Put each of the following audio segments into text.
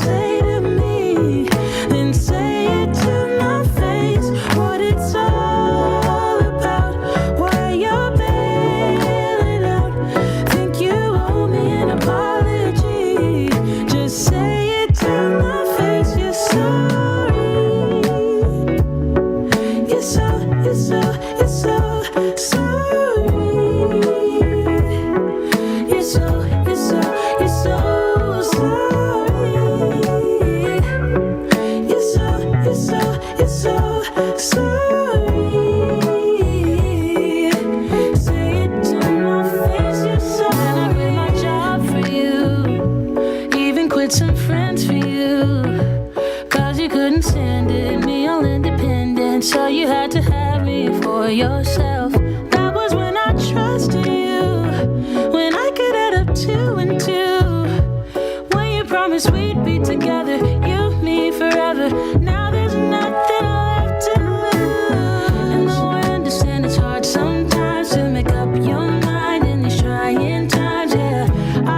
say to me, then say it to my face. What it's all about, why you're bailing out. Think you owe me an apology. Just say it to my face. You're sorry. You're so sorry. You're so sorry. Say it to my face. You're so. And I quit my job for you, even quit some friends for you, 'cause you couldn't stand it, me all independent, so you had to have me for yourself. That was when I trusted you, when I could add up 2 and 2, when you promised we'd be together, you, me, forever. Now there's nothing left to lose. And though I understand it's hard sometimes to make up your mind in these trying times, yeah,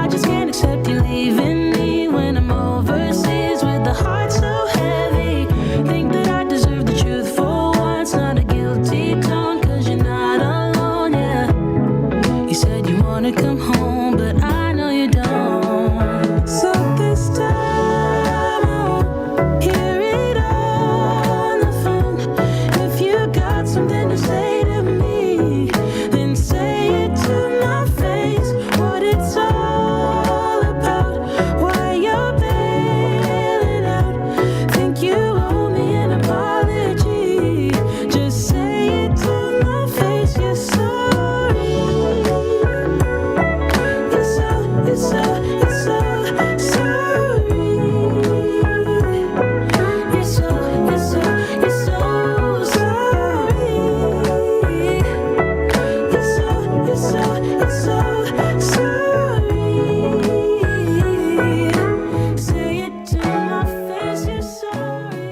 I just can't accept you leaving me when I'm overseas with the heart so heavy. Think that I deserve the truth for once, not a guilty tone, 'cause you're not alone, yeah. You said you wanna come home, but I know you don't. So this time I won't hear it on the phone. If you got something to say to me, then say it to my face. What it's all about, why you're bailing out. Think you owe me an apology. Just say it to my face. You're sorry. You're so sorry. You're so sorry. You're so sorry. You're so sorry. Say it to my face. You're sorry.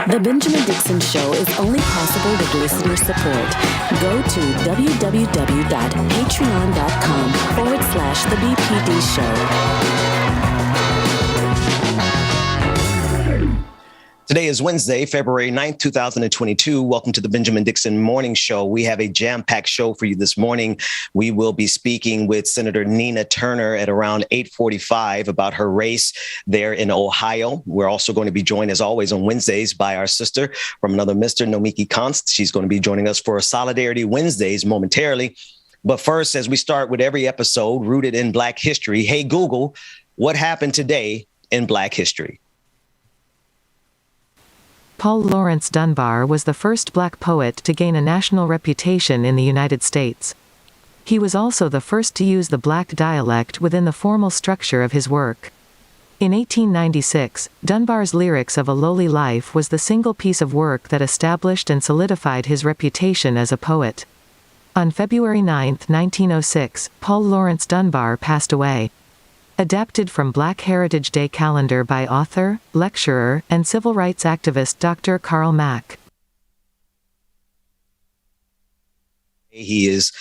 The Benjamin Dixon Show is only possible with listener support. Go to www.patreon.com/The BPD Show. Today is Wednesday, February 9th, 2022. Welcome to the Benjamin Dixon Morning Show. We have a jam-packed show for you this morning. We will be speaking with Senator Nina Turner at around 8:45 about her race there in Ohio. We're also going to be joined, as always, on Wednesdays by our sister from another Mr. Nomiki Konst. She's going to be joining us for Solidarity Wednesdays momentarily. But first, as we start with every episode rooted in Black history, hey, Google, what happened today in Black history? Paul Laurence Dunbar was the first Black poet to gain a national reputation in the United States. He was also the first to use the Black dialect within the formal structure of his work. In 1896, Dunbar's Lyrics of a Lowly Life was the single piece of work that established and solidified his reputation as a poet. On February 9, 1906, Paul Laurence Dunbar passed away. Adapted from Black Heritage Day calendar by author, lecturer, and civil rights activist Dr. Karl Mack. He is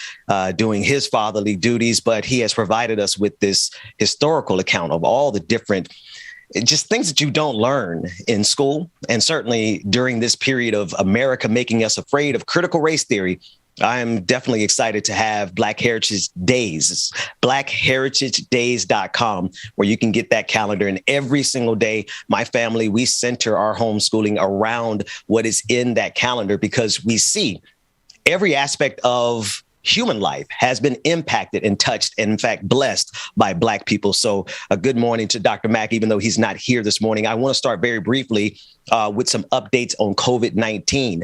doing his fatherly duties, but he has provided us with this historical account of all the different just things that you don't learn in school. And certainly during this period of America making us afraid of critical race theory, I am definitely excited to have Black Heritage Days. It's blackheritagedays.com, where you can get that calendar. And every single day, my family, we center our homeschooling around what is in that calendar because we see every aspect of human life has been impacted and touched and, in fact, blessed by Black people. So a good morning to Dr. Mack, even though he's not here this morning. I want to start very briefly with some updates on COVID-19.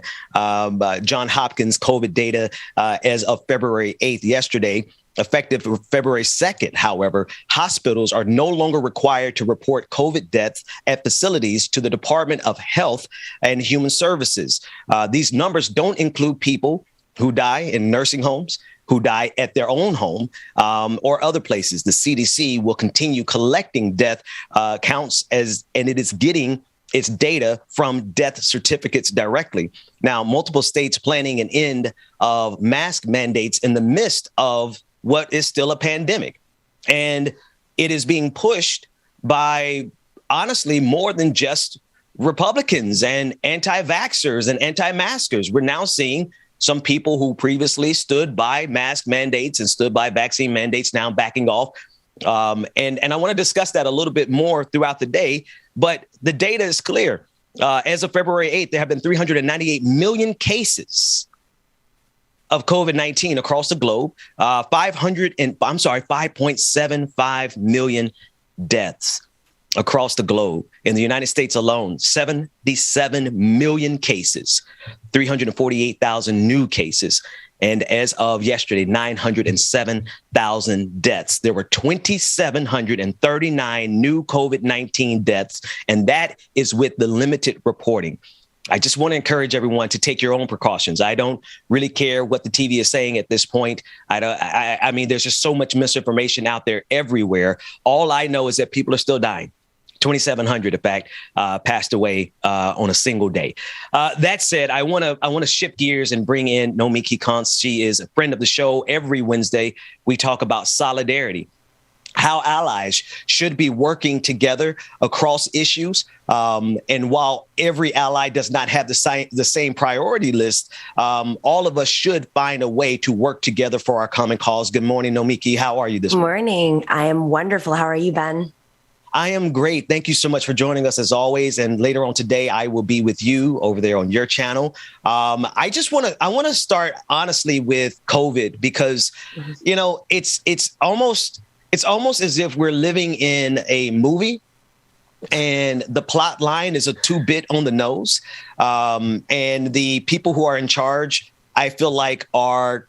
John Hopkins COVID data as of February 8th, yesterday, effective February 2nd, however, hospitals are no longer required to report COVID deaths at facilities to the Department of Health and Human Services. These numbers don't include people who die in nursing homes, who die at their own home or other places. The CDC will continue collecting death counts and it is getting its data from death certificates directly. Now, multiple states planning an end of mask mandates in the midst of what is still a pandemic. And it is being pushed by, honestly, more than just Republicans and anti-vaxxers and anti-maskers. We're now seeing some people who previously stood by mask mandates and stood by vaccine mandates now backing off. And I want to discuss that a little bit more throughout the day. But the data is clear. As of February 8th, there have been 398 million cases of COVID-19 across the globe, 5.75 million deaths across the globe. In the United States alone, 77 million cases, 348,000 new cases. And as of yesterday, 907,000 deaths. There were 2,739 new COVID-19 deaths, and that is with the limited reporting. I just want to encourage everyone to take your own precautions. I don't really care what the TV is saying at this point. I mean, there's just so much misinformation out there everywhere. All I know is that people are still dying. 2,700, in fact, passed away on a single day. That said, I want to shift gears and bring in Nomiki Konst. She is a friend of the show. Every Wednesday, we talk about solidarity, how allies should be working together across issues. And while every ally does not have the same priority list, all of us should find a way to work together for our common cause. Good morning, Nomiki. How are you this morning? I am wonderful. How are you, Ben? I am great. Thank you so much for joining us as always. And later on today, I will be with you over there on your channel. I want to start honestly with COVID because, you know, it's almost as if we're living in a movie and the plot line is a 2-bit on the nose. And the people who are in charge, I feel like, are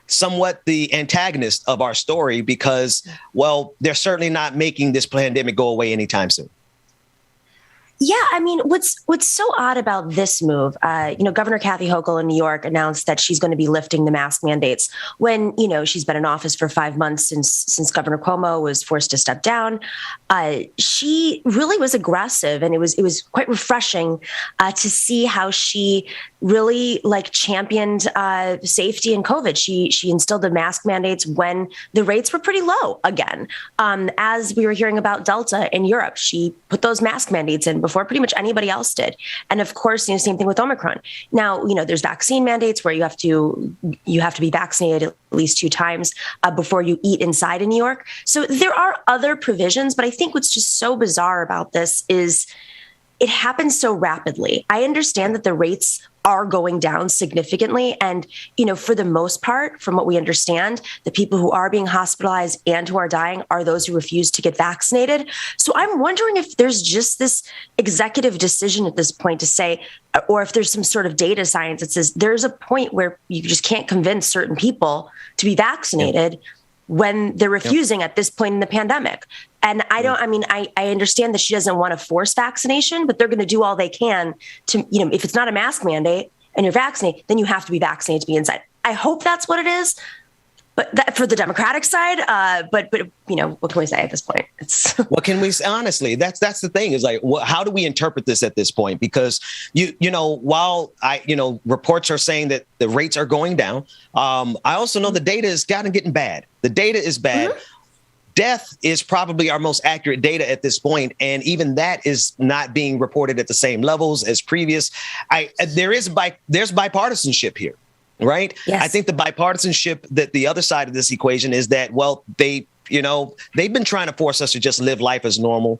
somewhat the antagonist of our story because, well, they're certainly not making this pandemic go away anytime soon. Yeah, I mean, what's so odd about this move, Governor Kathy Hochul in New York announced that she's going to be lifting the mask mandates when, she's been in office for 5 months since Governor Cuomo was forced to step down. She really was aggressive, and it was quite refreshing to see how she really like championed safety in COVID. She instilled the mask mandates when the rates were pretty low again. As we were hearing about Delta in Europe, she put those mask mandates in before pretty much anybody else did. And of course, same thing with Omicron. Now, there's vaccine mandates where you have to be vaccinated at least 2 times before you eat inside in New York. So there are other provisions, but I think what's just so bizarre about this is it happens so rapidly. I understand that the rates are going down significantly. And, for the most part, from what we understand, the people who are being hospitalized and who are dying are those who refuse to get vaccinated. So I'm wondering if there's just this executive decision at this point to say, or if there's some sort of data science that says there's a point where you just can't convince certain people to be vaccinated when they're refusing at this point in the pandemic. And I understand that she doesn't want to force vaccination, but they're going to do all they can to, if it's not a mask mandate and you're vaccinated, then you have to be vaccinated to be inside. I hope that's what it is, but that, for the Democratic side, but what can we say at this point? What can we say? Honestly, that's the thing is like, how do we interpret this at this point? Because while reports are saying that the rates are going down, I also know the data is getting bad. The data is bad. Mm-hmm. Death is probably our most accurate data at this point, and even that is not being reported at the same levels as previous. There's bipartisanship here, right? Yes. I think the bipartisanship that the other side of this equation is that, well, they've been trying to force us to just live life as normal,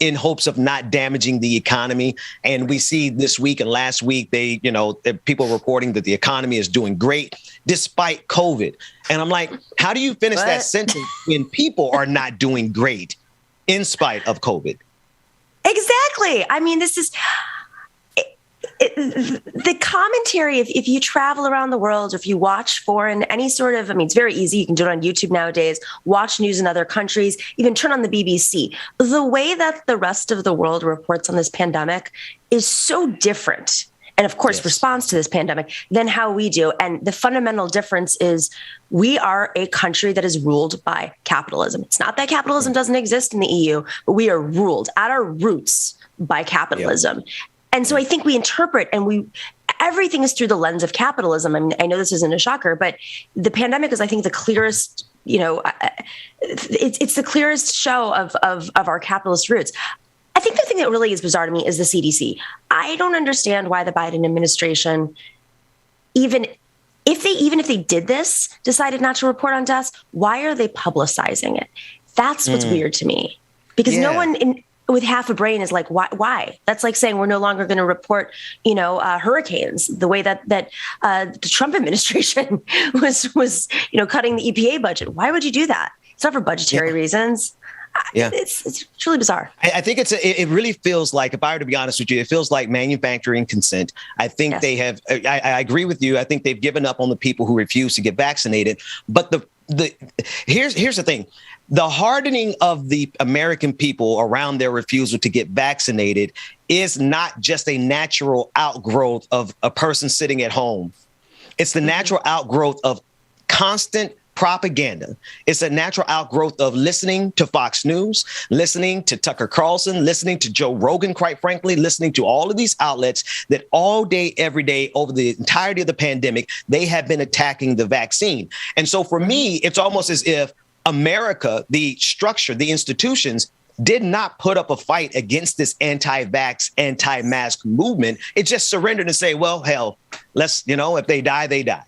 in hopes of not damaging the economy. And we see this week and last week, people reporting that the economy is doing great despite COVID. And I'm like, how do you finish that sentence when people are not doing great in spite of COVID? Exactly. I mean, this is the commentary. If you travel around the world, or if you watch any sort of, it's very easy. You can do it on YouTube nowadays, watch news in other countries, even turn on the BBC. The way that the rest of the world reports on this pandemic is so different. And of course, response to this pandemic than how we do. And the fundamental difference is we are a country that is ruled by capitalism. It's not that capitalism doesn't exist in the EU, but we are ruled at our roots by capitalism. Yep. And so I think we interpret everything is through the lens of capitalism. I mean, I know this isn't a shocker, but the pandemic is, I think, the clearest, it's the clearest show of our capitalist roots. I think the thing that really is bizarre to me is the CDC. I don't understand why the Biden administration, even if they did this, decided not to report on deaths, why are they publicizing it? That's what's weird to me, because no one with half a brain is like, why? That's like saying we're no longer going to report, hurricanes the way that the Trump administration was cutting the EPA budget. Why would you do that? It's not for budgetary reasons. Yeah, it's truly bizarre. I think it really feels like, if I were to be honest with you, it feels like manufacturing consent. I think they have. I agree with you. I think they've given up on the people who refuse to get vaccinated. But here's the thing. The hardening of the American people around their refusal to get vaccinated is not just a natural outgrowth of a person sitting at home. It's the natural outgrowth of constant propaganda. It's a natural outgrowth of listening to Fox News, listening to Tucker Carlson, listening to Joe Rogan, quite frankly, listening to all of these outlets that all day, every day, over the entirety of the pandemic, they have been attacking the vaccine. And so for me, it's almost as if America, the structure, the institutions, did not put up a fight against this anti-vax, anti-mask movement. It just surrendered and say, well, hell, if they die, they die.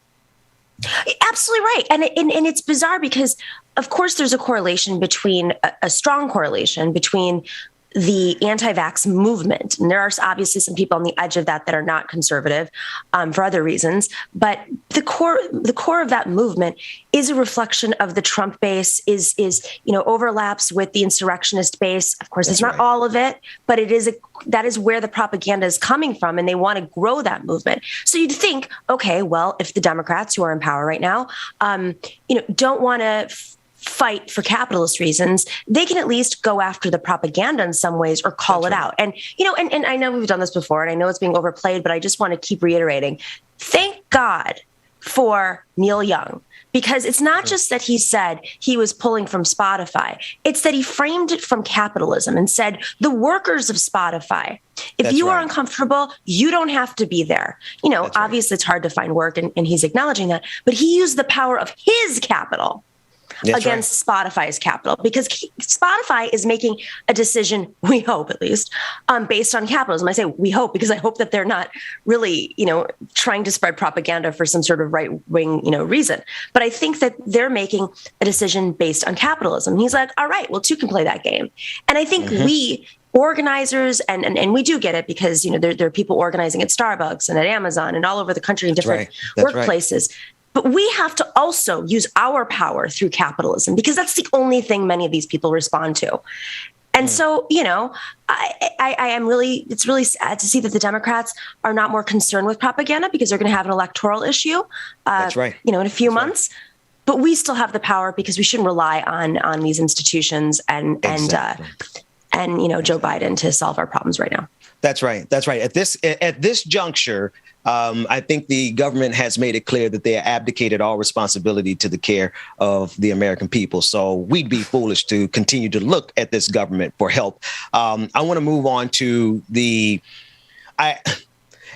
Absolutely right. And it's bizarre because, of course, there's a correlation between a strong correlation between the anti-vax movement. And there are obviously some people on the edge of that are not conservative for other reasons. But the core of that movement is a reflection of the Trump base, is overlaps with the insurrectionist base. Of course, it's not all of it, but that is where the propaganda is coming from, and they want to grow that movement. So you'd think, okay, well, if the Democrats who are in power right now, don't want to fight for capitalist reasons, they can at least go after the propaganda in some ways or call it out. And, and I know we've done this before, and I know it's being overplayed, but I just want to keep reiterating. Thank God for Neil Young, because it's not just that he said he was pulling from Spotify. It's that he framed it from capitalism and said the workers of Spotify If That's you are right. uncomfortable, you don't have to be there. You know, That's right. obviously it's hard to find work, and he's acknowledging that, but he used the power of his capital That's against Spotify's capital, because Spotify is making a decision, we hope at least, based on capitalism. I say we hope because I hope that they're not really, trying to spread propaganda for some sort of right-wing, reason. But I think that they're making a decision based on capitalism. And he's like, all right, well, two can play that game. And I think we organizers, and we do get it, because, there are people organizing at Starbucks and at Amazon and all over the country in different workplaces. Right. But we have to also use our power through capitalism, because that's the only thing many of these people respond to. And so, it's really sad to see that the Democrats are not more concerned with propaganda, because they're going to have an electoral issue, That's right. in a few months. Right. But we still have the power, because we shouldn't rely on these institutions and Joe Biden to solve our problems right now. That's right. That's right. At this juncture, I think the government has made it clear that they have abdicated all responsibility to the care of the American people. So we'd be foolish to continue to look at this government for help. I want to move on to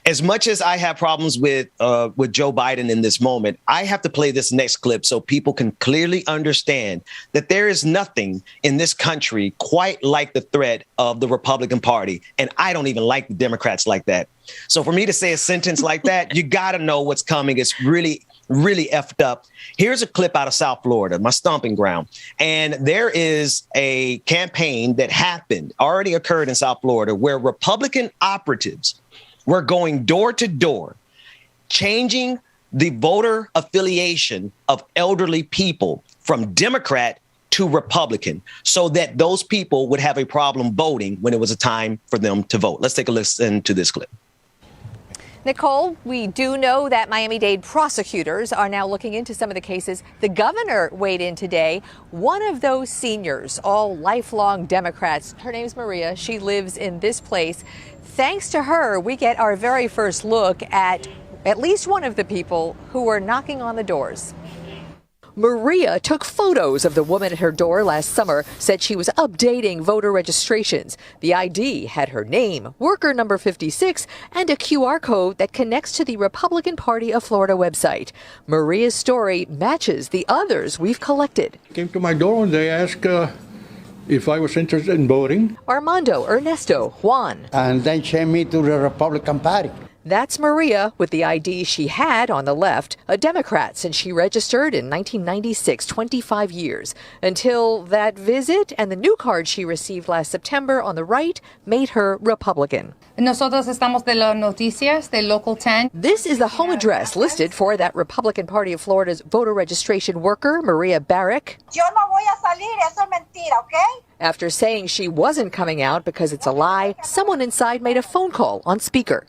as much as I have problems with Joe Biden in this moment, I have to play this next clip so people can clearly understand that there is nothing in this country quite like the threat of the Republican Party. And I don't even like the Democrats like that. So for me to say a sentence like that, you got to know what's coming. It's really, really effed up. Here's a clip out of South Florida, my stomping ground. And there is a campaign that already occurred in South Florida, where Republican operatives were going door to door, changing the voter affiliation of elderly people from Democrat to Republican, so that those people would have a problem voting when it was a time for them to vote. Let's take a listen to this clip. Nicole, we do know that Miami-Dade prosecutors are now looking into some of the cases. The governor weighed in today. One of those seniors, all lifelong Democrats, her name's Maria. She lives in this place. Thanks to her, we get our very first look at least one of the people who were knocking on the doors. Maria took photos of the woman at her door last summer, said she was updating voter registrations. The ID had her name, worker number 56, and a QR code that connects to the Republican Party of Florida website. Maria's story matches the others we've collected. Came to my door and they asked if I was interested in voting. Armando, Ernesto, Juan. And then sent me to the Republican Party. That's Maria with the ID she had on the left, a Democrat since she registered in 1996, 25 years, until that visit and the new card she received last September on the right made her Republican. Nosotros estamos de las noticias de Local 10. This is the home address listed for that Republican Party of Florida's voter registration worker, Maria Barrick. Yo no voy a salir, eso es mentira, okay? After saying she wasn't coming out because it's a lie, someone inside made a phone call on speaker.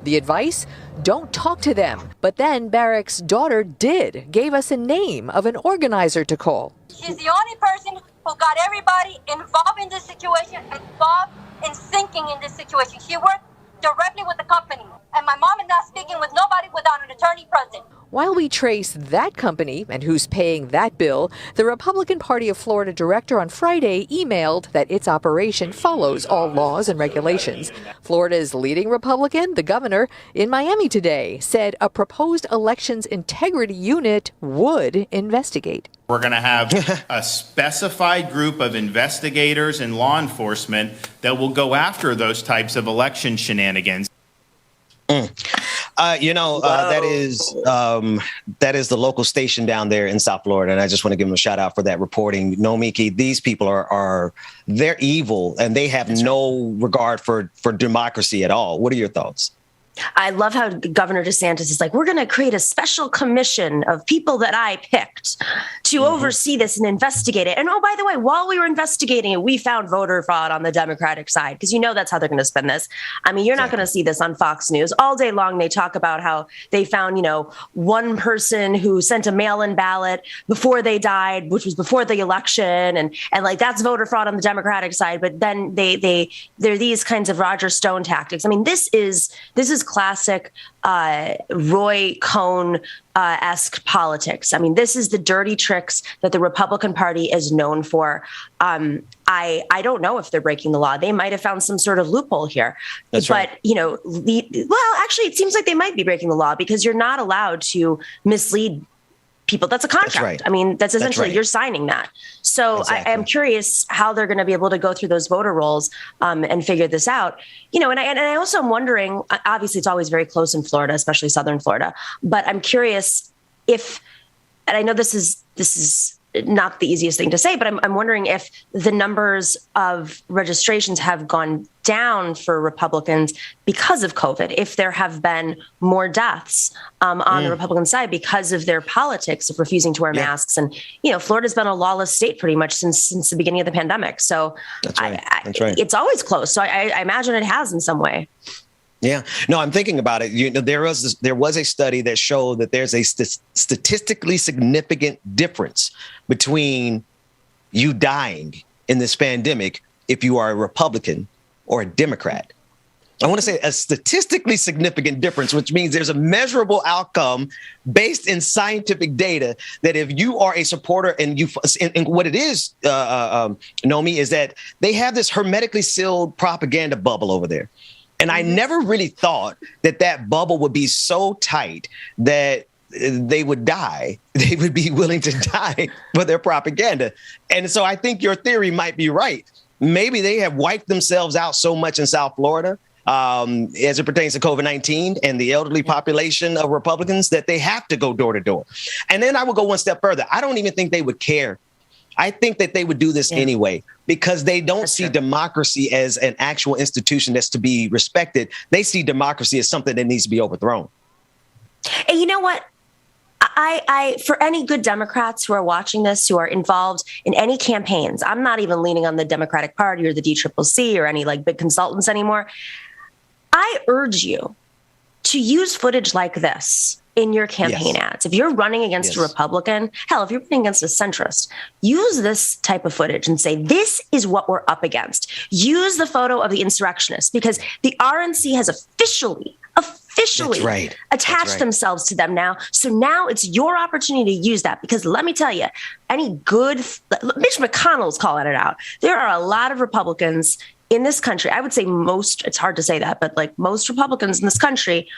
The advice? Don't talk to them. But then Barrick's daughter gave us a name of an organizer to call. She's the only person who got everybody involved in this situation, involved in thinking in this situation. She worked directly with the company. And my mom is not speaking with nobody without an attorney present. While we trace that company and who's paying that bill, the Republican Party of Florida director on Friday emailed that its operation follows all laws and regulations. Florida's leading Republican, the governor, in Miami today, said a proposed elections integrity unit would investigate. We're going to have a specified group of investigators and law enforcement that will go after those types of election shenanigans. That is the local station down there in South Florida. And I just want to give them a shout out for that reporting. Nomiki, these people they're evil and they have no regard for democracy at all. What are your thoughts? I love how Governor DeSantis is like, we're going to create a special commission of people that I picked to oversee this and investigate it. And oh, by the way, while we were investigating it, we found voter fraud on the Democratic side, because that's how they're going to spin this. I mean, you're not going to see this on Fox News. All day long, they talk about how they found, one person who sent a mail-in ballot before they died, which was before the election. And like, that's voter fraud on the Democratic side. But then they're these kinds of Roger Stone tactics. I mean, this is is classic Roy Cohn-esque politics. I mean, this is the dirty tricks that the Republican Party is known for. I don't know if they're breaking the law. They might have found some sort of loophole here. That's but, right. you know, actually, it seems like they might be breaking the law because you're not allowed to mislead people. That's a contract. That's right. I mean, that's essentially right. you're signing that. So Exactly. I am curious how they're going to be able to go through those voter rolls and figure this out. You know, and I also am wondering, obviously it's always very close in Florida, especially Southern Florida, but I'm curious if, and I know this is not the easiest thing to say, but I'm wondering if the numbers of registrations have gone down for Republicans because of COVID, if there have been more deaths on the Republican side because of their politics of refusing to wear masks. And, you know, Florida's been a lawless state pretty much since the beginning of the pandemic. So That's right. That's right. It's always close. So I imagine it has in some way. Yeah, no, I'm thinking about it. You know, there was a study that showed that there's a statistically significant difference between you dying in this pandemic if you are a Republican or a Democrat. I want to say a statistically significant difference, which means there's a measurable outcome based in scientific data that if you are a supporter and what it is, Nomi, is that they have this hermetically sealed propaganda bubble over there. And I never really thought that bubble would be so tight that they would die. They would be willing to die for their propaganda. And so I think your theory might be right. Maybe they have wiped themselves out so much in South Florida as it pertains to COVID-19 and the elderly population of Republicans that they have to go door to door. And then I would go one step further. I don't even think they would care. I think that they would do this anyway because they don't see democracy as an actual institution that's to be respected. They see democracy as something that needs to be overthrown. And you know what? I for any good Democrats who are watching this, who are involved in any campaigns, I'm not even leaning on the Democratic Party or the DCCC or any like big consultants anymore. I urge you to use footage like this in your campaign ads. If you're running against a Republican, hell, if you're running against a centrist, use this type of footage and say, this is what we're up against. Use the photo of the insurrectionists because the RNC has officially attached themselves to them now. So now it's your opportunity to use that because let me tell you, Mitch McConnell's calling it out. There are a lot of Republicans in this country. I would say most, it's hard to say that, but like most Republicans in this country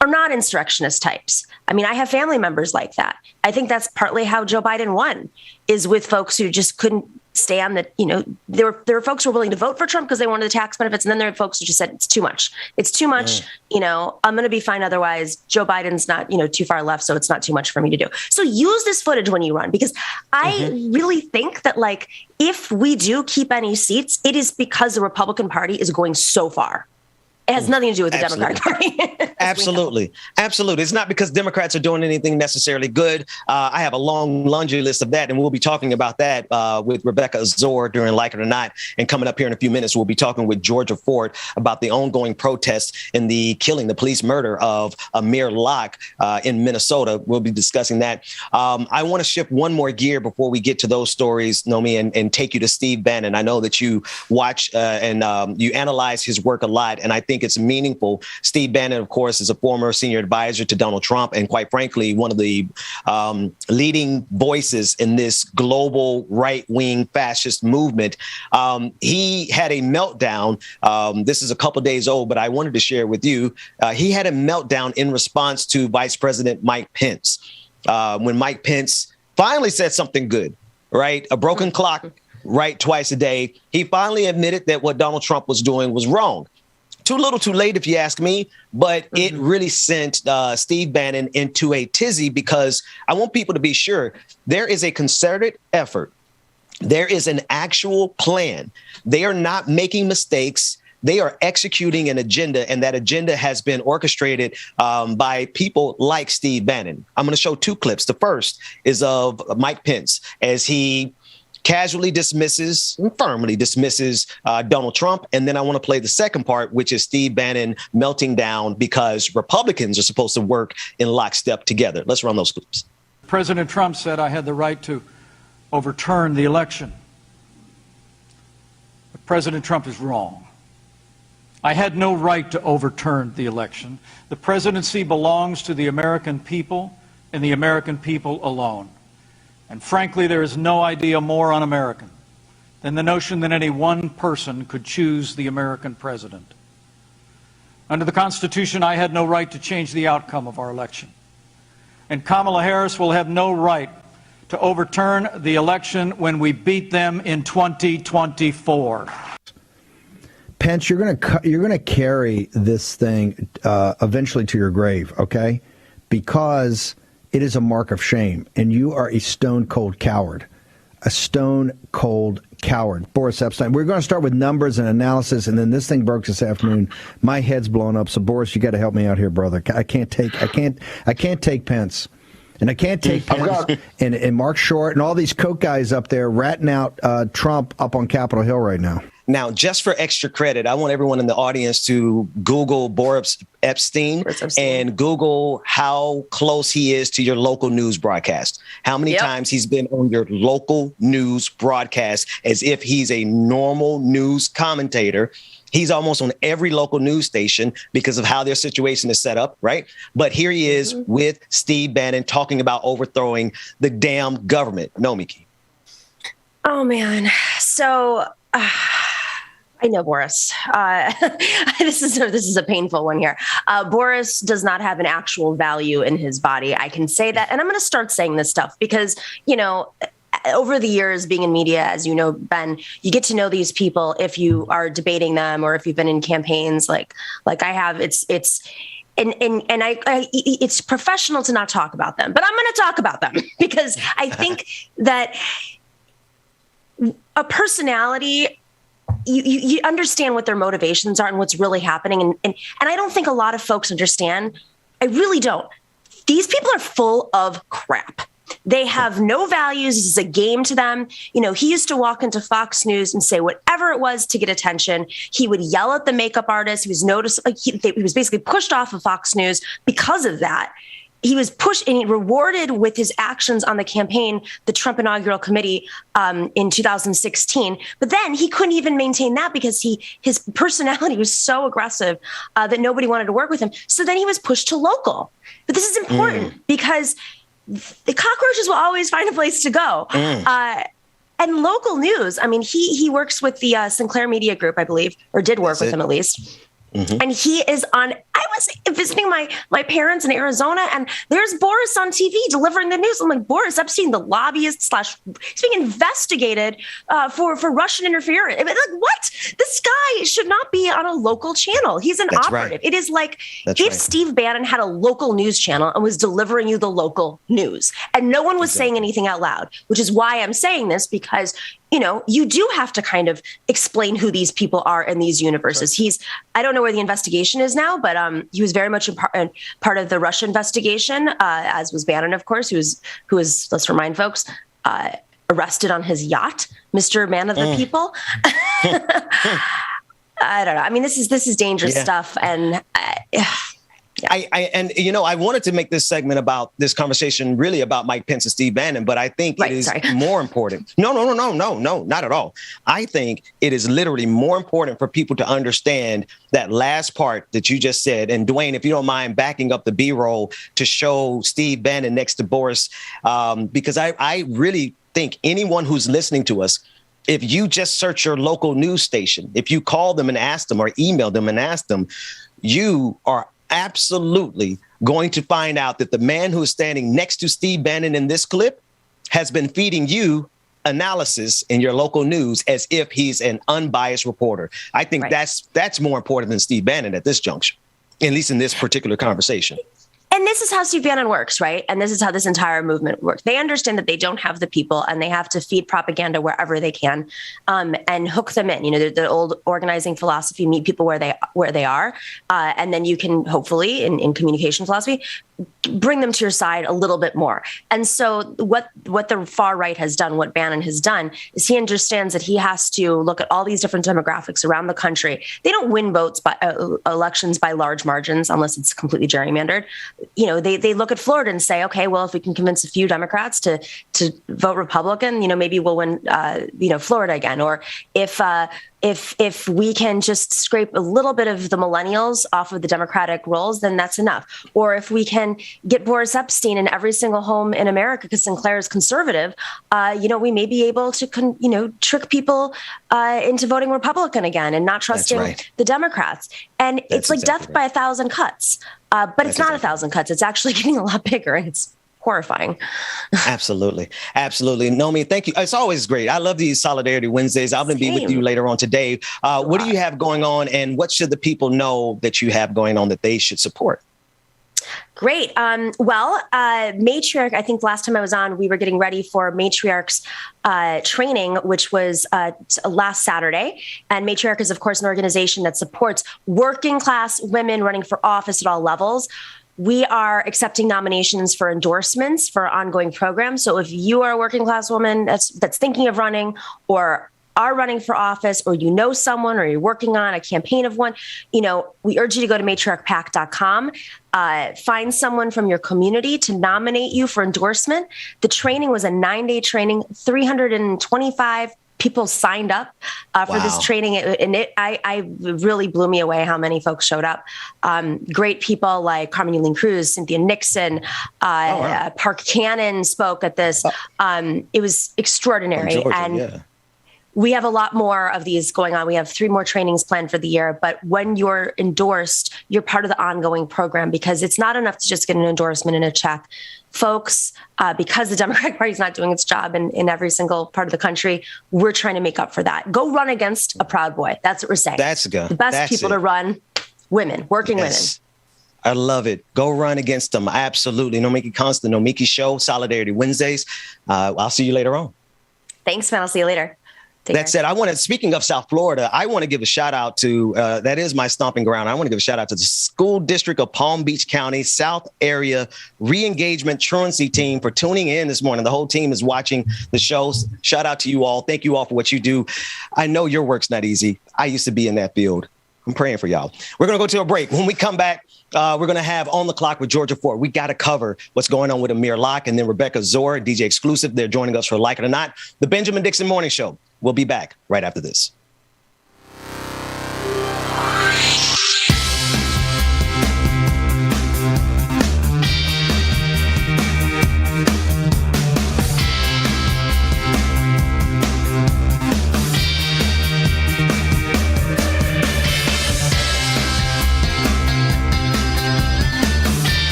are not insurrectionist types. I mean, I have family members like that. I think that's partly how Joe Biden won, is with folks who just couldn't stand that, you know, there were folks who were willing to vote for Trump because they wanted the tax benefits. And then there are folks who just said, it's too much. It's too much. You know, I'm going to be fine otherwise. Joe Biden's not, you know, too far left. So it's not too much for me to do. So use this footage when you run, because I really think that like, if we do keep any seats, it is because the Republican Party is going so far. It has nothing to do with the Democratic Party. Absolutely. It's not because Democrats are doing anything necessarily good. I have a long laundry list of that, and we'll be talking about that with Rebecca Azor during Like It or Not. And coming up here in a few minutes, we'll be talking with Georgia Ford about the ongoing protests in the police murder of Amir Locke in Minnesota. We'll be discussing that. I want to shift one more gear before we get to those stories, Nomi, and take you to Steve Bannon. I know that you watch and you analyze his work a lot, and I think it's meaningful. Steve Bannon, of course, is a former senior advisor to Donald Trump, and quite frankly, one of the leading voices in this global right-wing fascist movement. He had a meltdown. This is a couple days old, but I wanted to share with you. He had a meltdown in response to Vice President Mike Pence. When Mike Pence finally said something good, right? A broken clock, right, twice a day. He finally admitted that what Donald Trump was doing was wrong. Too little, too late, if you ask me. But it really sent Steve Bannon into a tizzy, because I want people to be sure there is a concerted effort. There is an actual plan. They are not making mistakes. They are executing an agenda, and that agenda has been orchestrated by people like Steve Bannon. I'm going to show two clips. The first is of Mike Pence as he casually firmly dismisses Donald Trump. And then I want to play the second part, which is Steve Bannon melting down because Republicans are supposed to work in lockstep together. Let's run those clips. President Trump said I had the right to overturn the election. But President Trump is wrong. I had no right to overturn the election. The presidency belongs to the American people and the American people alone. And frankly, there is no idea more un-American than the notion that any one person could choose the American president. Under the Constitution, I had no right to change the outcome of our election. And Kamala Harris will have no right to overturn the election when we beat them in 2024. Pence, you're gonna carry this thing eventually to your grave, okay? Because it is a mark of shame, and you are a stone cold coward. A stone cold coward. Boris Epstein. We're going to start with numbers and analysis, and then this thing broke this afternoon. My head's blown up. So Boris, you got to help me out here, brother. I can't take Pence, and I can't take Pence and Mark Short and all these Koch guys up there ratting out Trump up on Capitol Hill right now. Now, just for extra credit, I want everyone in the audience to Google Boris Epstein and Google how close he is to your local news broadcast. How many times he's been on your local news broadcast as if he's a normal news commentator. He's almost on every local news station because of how their situation is set up, right? But here he is with Steve Bannon talking about overthrowing the damn government. Nomiki. Oh, man. So I know Boris. This is a painful one here. Boris does not have an actual value in his body. I can say that. And I'm going to start saying this stuff because, you know, over the years being in media, as you know, Ben, you get to know these people if you are debating them or if you've been in campaigns like I have. It's professional to not talk about them, but I'm going to talk about them because I think that a personality, you understand what their motivations are and what's really happening. And I don't think a lot of folks understand. I really don't. These people are full of crap. They have no values. This is a game to them. You know, he used to walk into Fox News and say whatever it was to get attention. He would yell at the makeup artist. He was he was basically pushed off of Fox News because of that. He was pushed and he rewarded with his actions on the campaign, the Trump inaugural committee in 2016. But then he couldn't even maintain that because his personality was so aggressive that nobody wanted to work with him. So then he was pushed to local. But this is important because the cockroaches will always find a place to go. And local news, I mean, he works with the Sinclair Media Group, I believe, or did work with him at least. And he is on, I was visiting my parents in Arizona and there's Boris on TV delivering the news. I'm like, Boris Epstein, the lobbyist / he's being investigated for Russian interference. I mean, like, what? This guy should not be on a local channel. He's an operative. Right. It is like if Steve Bannon had a local news channel and was delivering you the local news and no one was saying anything out loud, which is why I'm saying this because you know, you do have to kind of explain who these people are in these universes. Right. I don't know where the investigation is now, but he was very much part of the Russia investigation, as was Bannon, of course, who was, let's remind folks, arrested on his yacht, Mr. Man of the People. I don't know. I mean, this is dangerous stuff. And and you know, I wanted to make this segment about this conversation really about Mike Pence and Steve Bannon, but I think it is more important. No, not at all. I think it is literally more important for people to understand that last part that you just said. And Dwayne, if you don't mind backing up the B-roll to show Steve Bannon next to Boris, because I really think anyone who's listening to us, if you just search your local news station, if you call them and ask them or email them and ask them, you are absolutely going to find out that the man who is standing next to Steve Bannon in this clip has been feeding you analysis in your local news as if he's an unbiased reporter. I think that's more important than Steve Bannon at this juncture, at least in this particular conversation. And this is how Steve Bannon works, right? And this is how this entire movement works. They understand that they don't have the people and they have to feed propaganda wherever they can and hook them in. You know, the old organizing philosophy, meet people where they are. And then you can hopefully, in communication philosophy, bring them to your side a little bit more. And so what the far right has done, what Bannon has done, is he understands that he has to look at all these different demographics around the country. They don't win votes by elections by large margins unless it's completely gerrymandered. You know, they look at Florida and say, okay, well, if we can convince a few Democrats to vote Republican, you know, maybe we'll win, Florida again. Or if if we can just scrape a little bit of the millennials off of the Democratic rolls, then that's enough. Or if we can get Boris Epstein in every single home in America, because Sinclair is conservative, we may be able to, trick people into voting Republican again and not trusting the Democrats. And it's like death by 1,000 cuts. But it's not 1,000 cuts. It's actually getting a lot bigger, and it's horrifying. Absolutely. Nomi, thank you. It's always great. I love these Solidarity Wednesdays. I'm going to be with you later on today. What do you have going on, and what should the people know that you have going on that they should support? Great. Matriarch, I think last time I was on, we were getting ready for Matriarch's training, which was last Saturday. And Matriarch is, of course, an organization that supports working class women running for office at all levels. We are accepting nominations for endorsements for ongoing programs. So if you are a working class woman that's thinking of running, or are running for office, or someone, or you're working on a campaign of one, we urge you to go to matriarchpac.com, find someone from your community to nominate you for endorsement. The training was a 9-day training, 325 people signed up for this training, and I really blew me away how many folks showed up. Great people like Carmen Yulín Cruz, Cynthia Nixon, Park Cannon spoke at this. It was extraordinary. Georgia, we have a lot more of these going on. We have 3 more trainings planned for the year. But when you're endorsed, you're part of the ongoing program, because it's not enough to just get an endorsement and a check. Folks, because the Democratic Party is not doing its job in every single part of the country, we're trying to make up for that. Go run against a Proud Boy. That's what we're saying. That's good. The best people to run, women, working women. I love it. Go run against them. Absolutely. Nomiki Konst, the Nomiki Show, Solidarity Wednesdays. I'll see you later on. Thanks, man. I'll see you later. That said, speaking of South Florida, I want to give a shout out to, that is my stomping ground. I want to give a shout out to the School District of Palm Beach County, South Area Re-Engagement Truancy Team for tuning in this morning. The whole team is watching the shows. Shout out to you all. Thank you all for what you do. I know your work's not easy. I used to be in that field. I'm praying for y'all. We're going to go to a break. When we come back, we're going to have On the Clock with Georgia Ford. We got to cover what's going on with Amir, Locke, and then Rebecca Zora, DJ Exclusive. They're joining us for Like It or Not, the Benjamin Dixon Morning Show. We'll be back right after this.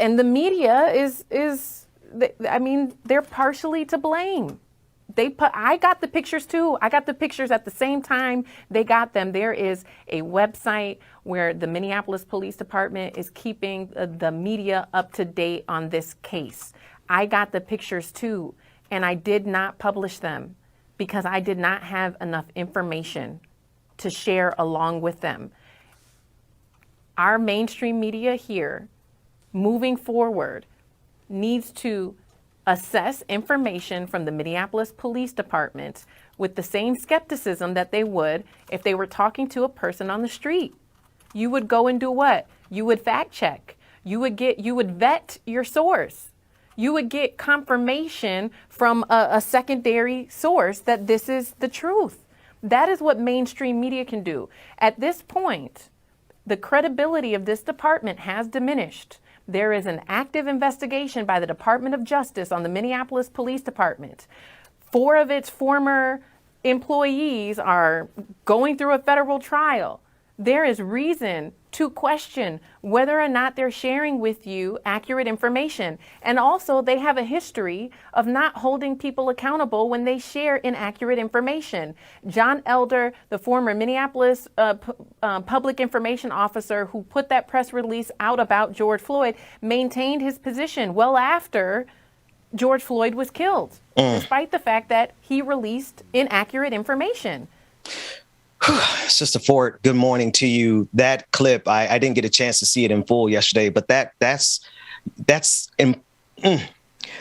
And the media they're partially to blame. I got the pictures too. I got the pictures at the same time they got them. There is a website where the Minneapolis Police Department is keeping the media up to date on this case. I got the pictures too, and I did not publish them because I did not have enough information to share along with them. Our mainstream media here, moving forward, needs to assess information from the Minneapolis Police Department with the same skepticism that they would if they were talking to a person on the street. You would go and do what? You would fact check. You would vet your source. You would get confirmation from a secondary source that this is the truth. That is what mainstream media can do. At this point, the credibility of this department has diminished. There is an active investigation by the Department of Justice on the Minneapolis Police Department. 4 of its former employees are going through a federal trial. There is reason to question whether or not they're sharing with you accurate information. And also, they have a history of not holding people accountable when they share inaccurate information. John Elder, the former Minneapolis public information officer who put that press release out about George Floyd, maintained his position well after George Floyd was killed, despite the fact that he released inaccurate information. Sister Fort, good morning to you. That clip, I didn't get a chance to see it in full yesterday, but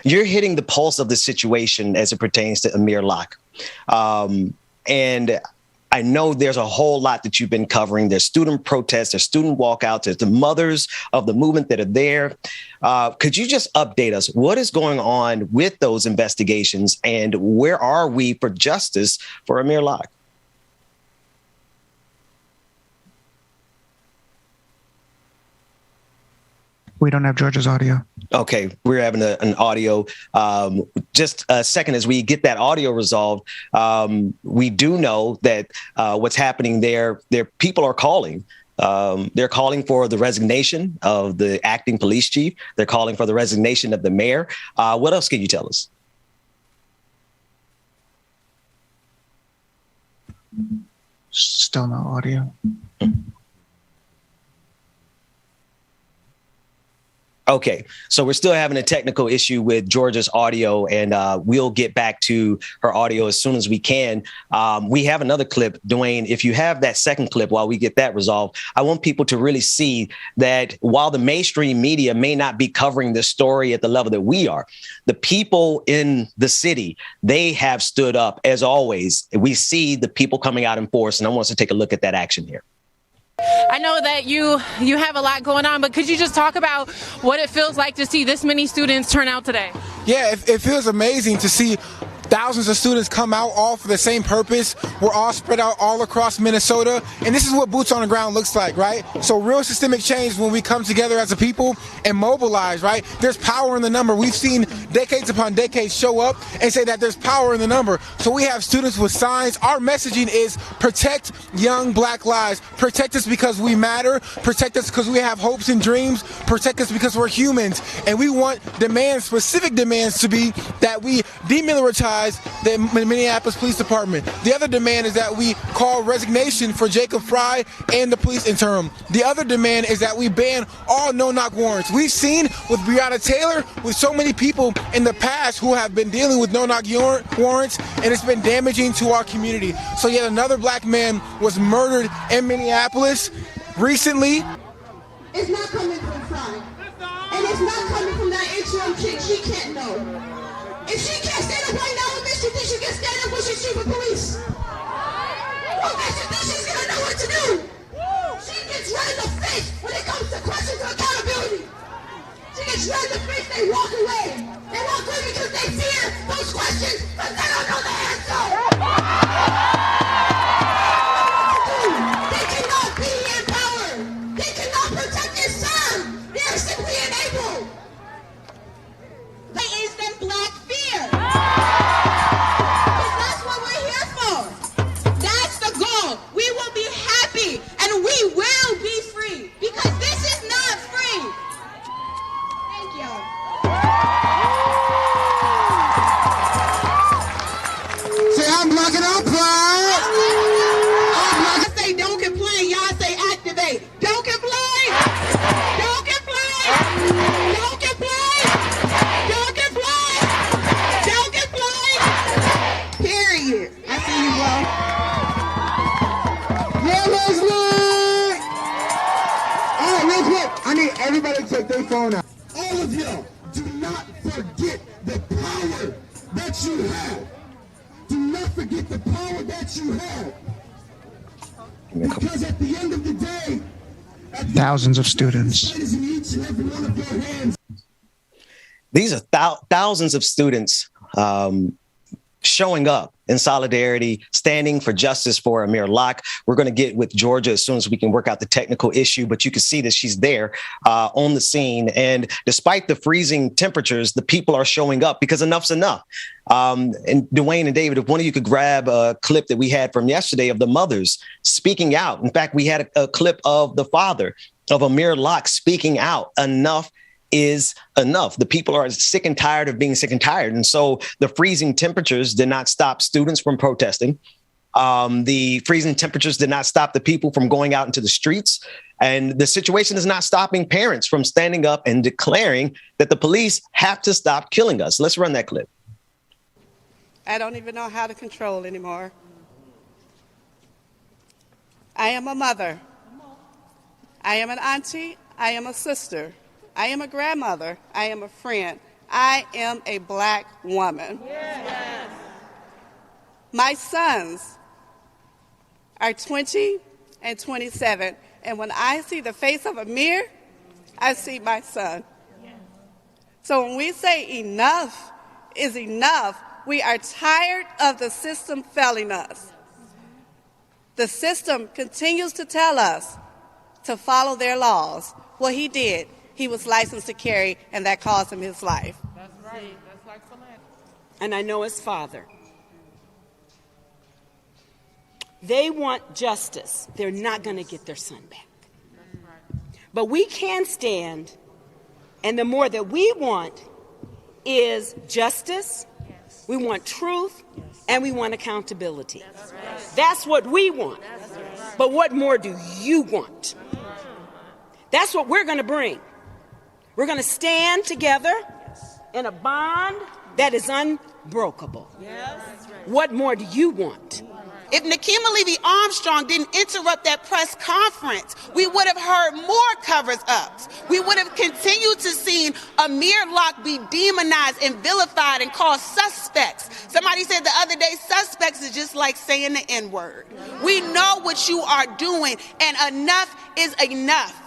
you're hitting the pulse of the situation as it pertains to Amir Locke. And I know there's a whole lot that you've been covering. There's student protests, there's student walkouts, there's the mothers of the movement that are there. Could you just update us? What is going on with those investigations, and where are we for justice for Amir Locke? We don't have George's audio. Okay, we're having an audio. Just a second as we get that audio resolved. We do know that what's happening there people are calling. They're calling for the resignation of the acting police chief. They're calling for the resignation of the mayor. What else can you tell us? Still no audio. Okay, so we're still having a technical issue with Georgia's audio, and we'll get back to her audio as soon as we can. We have another clip. Dwayne, if you have that second clip while we get that resolved, I want people to really see that while the mainstream media may not be covering this story at the level that we are, the people in the city, they have stood up as always. We see the people coming out in force, and I want us to take a look at that action here. I know that you have a lot going on, but could you just talk about what it feels like to see this many students turn out today? Yeah, it feels amazing to see thousands of students come out all for the same purpose. We're all spread out all across Minnesota, and this is what boots on the ground looks like, right? So real systemic change when we come together as a people and mobilize, right? There's power in the number. We've seen decades upon decades show up and say that there's power in the number. So we have students with signs. Our messaging is protect young Black lives. Protect us because we matter. Protect us because we have hopes and dreams. Protect us because we're humans. And we want demands, specific demands, to be that we demilitarize the Minneapolis Police Department. The other demand is that we call resignation for Jacob Fry and the police interim. The other demand is that we ban all no-knock warrants. We've seen with Breonna Taylor, with so many people in the past who have been dealing with no-knock warrants, and it's been damaging to our community. So yet another Black man was murdered in Minneapolis recently. It's not coming from Fry. And it's not coming from that interim chick. She can't know. If she can't stand up right now with this, she thinks she can stand up when she's chief of police. What makes you think she's gonna know what to do? She gets red in the face when it comes to questions of accountability. She gets red in the face, they walk away. They walk away because they fear those questions, but they don't know the answer. They cannot be in power. They cannot protect and serve. They are simply enabled. That is them Black fear. Because that's what we're here for. That's the goal. We will be happy and we will be free. Because this is not free. look, I need everybody to take their phone out. All of y'all, do not forget the power that you have. Do not forget the power that you have. Because at the end of the day, Thousands of students. in each and every one of your hands. These are thousands of students showing up in solidarity, standing for justice for Amir Locke. We're going to get with Georgia as soon as we can work out the technical issue, but you can see that she's there on the scene. And despite the freezing temperatures, the people are showing up because enough's enough. And Dwayne and David, if one of you could grab a clip that we had from yesterday of the mothers speaking out. In fact, we had a clip of the father of Amir Locke speaking out. Enough is enough. The people are sick and tired of being sick and tired. And so the freezing temperatures did not stop students from protesting. The freezing temperatures did not stop the people from going out into the streets. And the situation is not stopping parents from standing up and declaring that the police have to stop killing us. Let's run that clip. I don't even know how to control anymore. I am a mother. I am an auntie. I am a sister. I am a grandmother. I am a friend. I am a Black woman. Yes. My sons are 20 and 27. And when I see the face of Amir, I see my son. So when we say enough is enough, we are tired of the system failing us. The system continues to tell us to follow their laws. Well, he did. He was licensed to carry, and that cost him his life. That's right. That's like Philander. And I know his father. They want justice. They're not going to get their son back. That's right. But we can stand, and the more that we want is justice, yes. We want truth, yes. And we want accountability. That's right. That's what we want. That's right. But what more do you want? That's what we're going to bring. We're going to stand together in a bond that is unbreakable. Yes. What more do you want? If Nikema Levy-Armstrong didn't interrupt that press conference, we would have heard more covers-ups. We would have continued to see Amir Locke be demonized and vilified and called suspects. Somebody said the other day, suspects is just like saying the N-word. We know what you are doing, and enough is enough.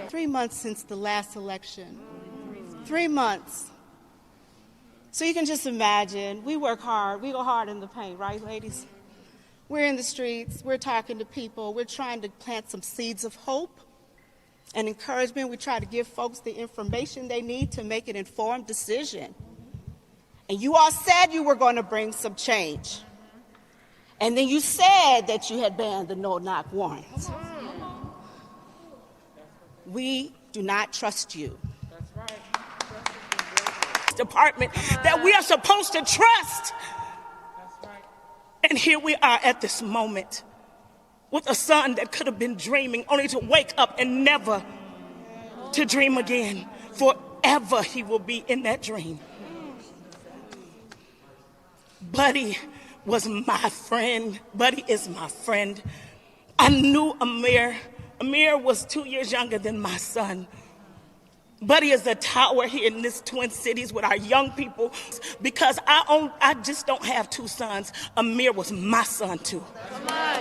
3 months since the last election. 3 months. So you can just imagine, we work hard, we go hard in the paint, right, ladies? We're in the streets, we're talking to people, we're trying to plant some seeds of hope and encouragement. We try to give folks the information they need to make an informed decision. And you all said you were going to bring some change. And then you said that you had banned the no-knock warrants. We do not trust you. That's right. Department that we are supposed to trust. That's right. And here we are at this moment with a son that could have been dreaming only to wake up and never to dream again. Forever he will be in that dream. Buddy was my friend. Buddy is my friend. I knew Amir. Amir was 2 years younger than my son. Buddy is a tower here in this Twin Cities with our young people because I just don't have two sons. Amir was my son too. Come on.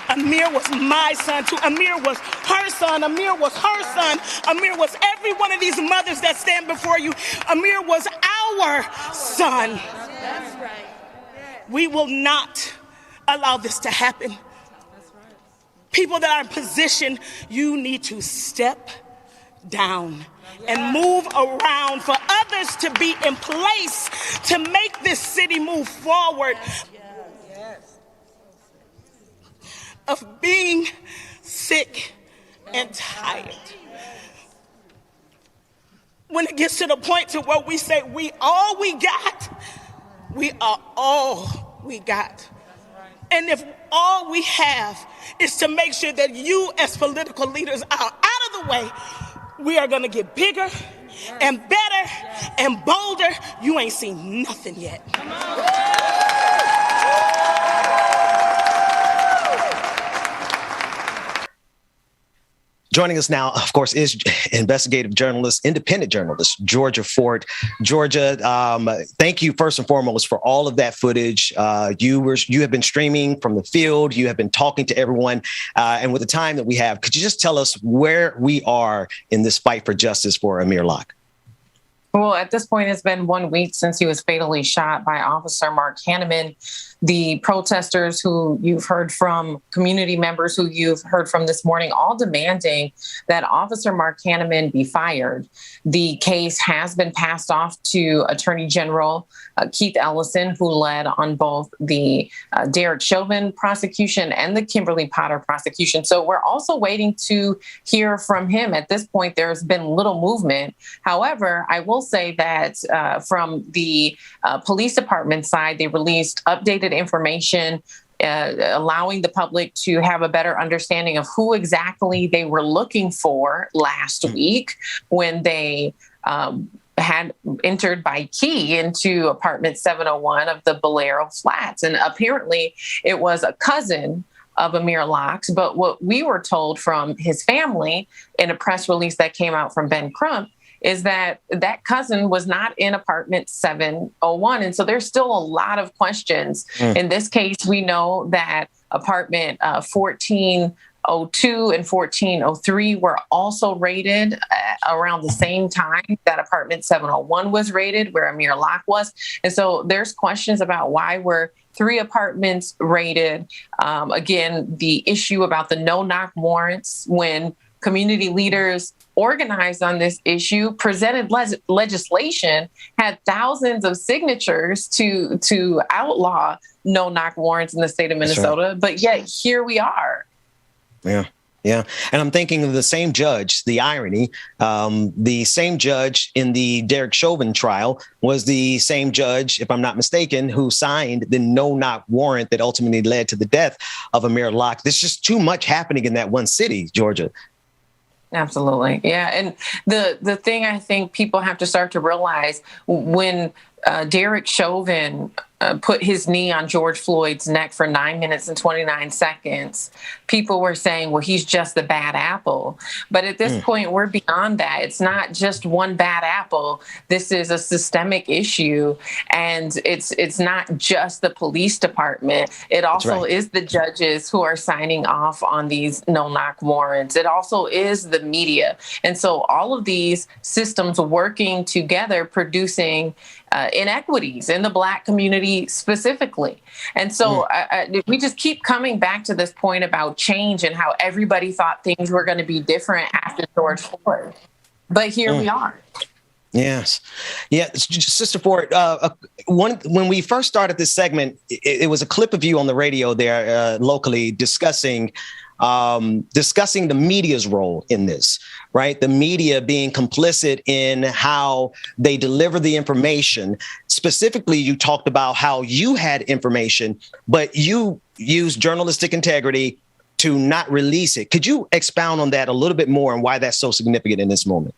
Amir was my son too. Amir was her son. Amir was her son. Amir was every one of these mothers that stand before you. Amir was our son. That's right. We will not allow this to happen. People that are in position, you need to step down and move around for others to be in place to make this city move forward. Of being sick and tired. When it gets to the point to where we say we all we got, we are all we got. And if all we have is to make sure that you as political leaders are out of the way, we are going to get bigger and better and bolder. You ain't seen nothing yet. Joining us now, of course, is investigative journalist, independent journalist, Georgia Fort. Georgia, thank you first and foremost for all of that footage. You have been streaming from the field. You have been talking to everyone. And with the time that we have, could you just tell us where we are in this fight for justice for Amir Locke? Well, at this point, it's been 1 week since he was fatally shot by Officer Mark Hanneman. The protesters who you've heard from, community members who you've heard from this morning, all demanding that Officer Mark Hanneman be fired. The case has been passed off to Attorney General Keith Ellison, who led on both the Derek Chauvin prosecution and the Kimberly Potter prosecution. So we're also waiting to hear from him. At this point, there's been little movement. However, I will say that from the police department side, they released updated information allowing the public to have a better understanding of who exactly they were looking for last week when they had entered by key into apartment 701 of the Bolero Flats. And apparently it was a cousin of Amir Locke's. But what we were told from his family in a press release that came out from Ben Crump is that that cousin was not in apartment 701. And so there's still a lot of questions. In this case, we know that apartment 1402 and 1403 were also raided around the same time that apartment 701 was raided, where Amir Locke was. And so there's questions about why were 3 apartments raided. Again, the issue about the no-knock warrants when community leaders organized on this issue, presented legislation, had thousands of signatures to outlaw no-knock warrants in the state of Minnesota. Right. But yet here we are. Yeah. Yeah. And I'm thinking of the same judge, the irony, the same judge in the Derek Chauvin trial was the same judge, if I'm not mistaken, who signed the no-knock warrant that ultimately led to the death of Amir Locke. There's just too much happening in that one city, Georgia. Absolutely. Yeah. And the thing I think people have to start to realize when Derek Chauvin put his knee on George Floyd's neck for 9 minutes and 29 seconds, people were saying, well, he's just the bad apple. But at this point, we're beyond that. It's not just one bad apple. This is a systemic issue. And it's not just the police department. It also is the judges who are signing off on these no-knock warrants. It also is the media. And so all of these systems working together, producing inequities in the Black community specifically. And so we just keep coming back to this point about change and how everybody thought things were going to be different after George Floyd. But here we are. Yes. Yeah. Sister Ford, when we first started this segment, it was a clip of you on the radio there locally discussing the media's role in this, right? The media being complicit in how they deliver the information. Specifically, you talked about how you had information, but you used journalistic integrity to not release it. Could you expound on that a little bit more and why that's so significant in this moment?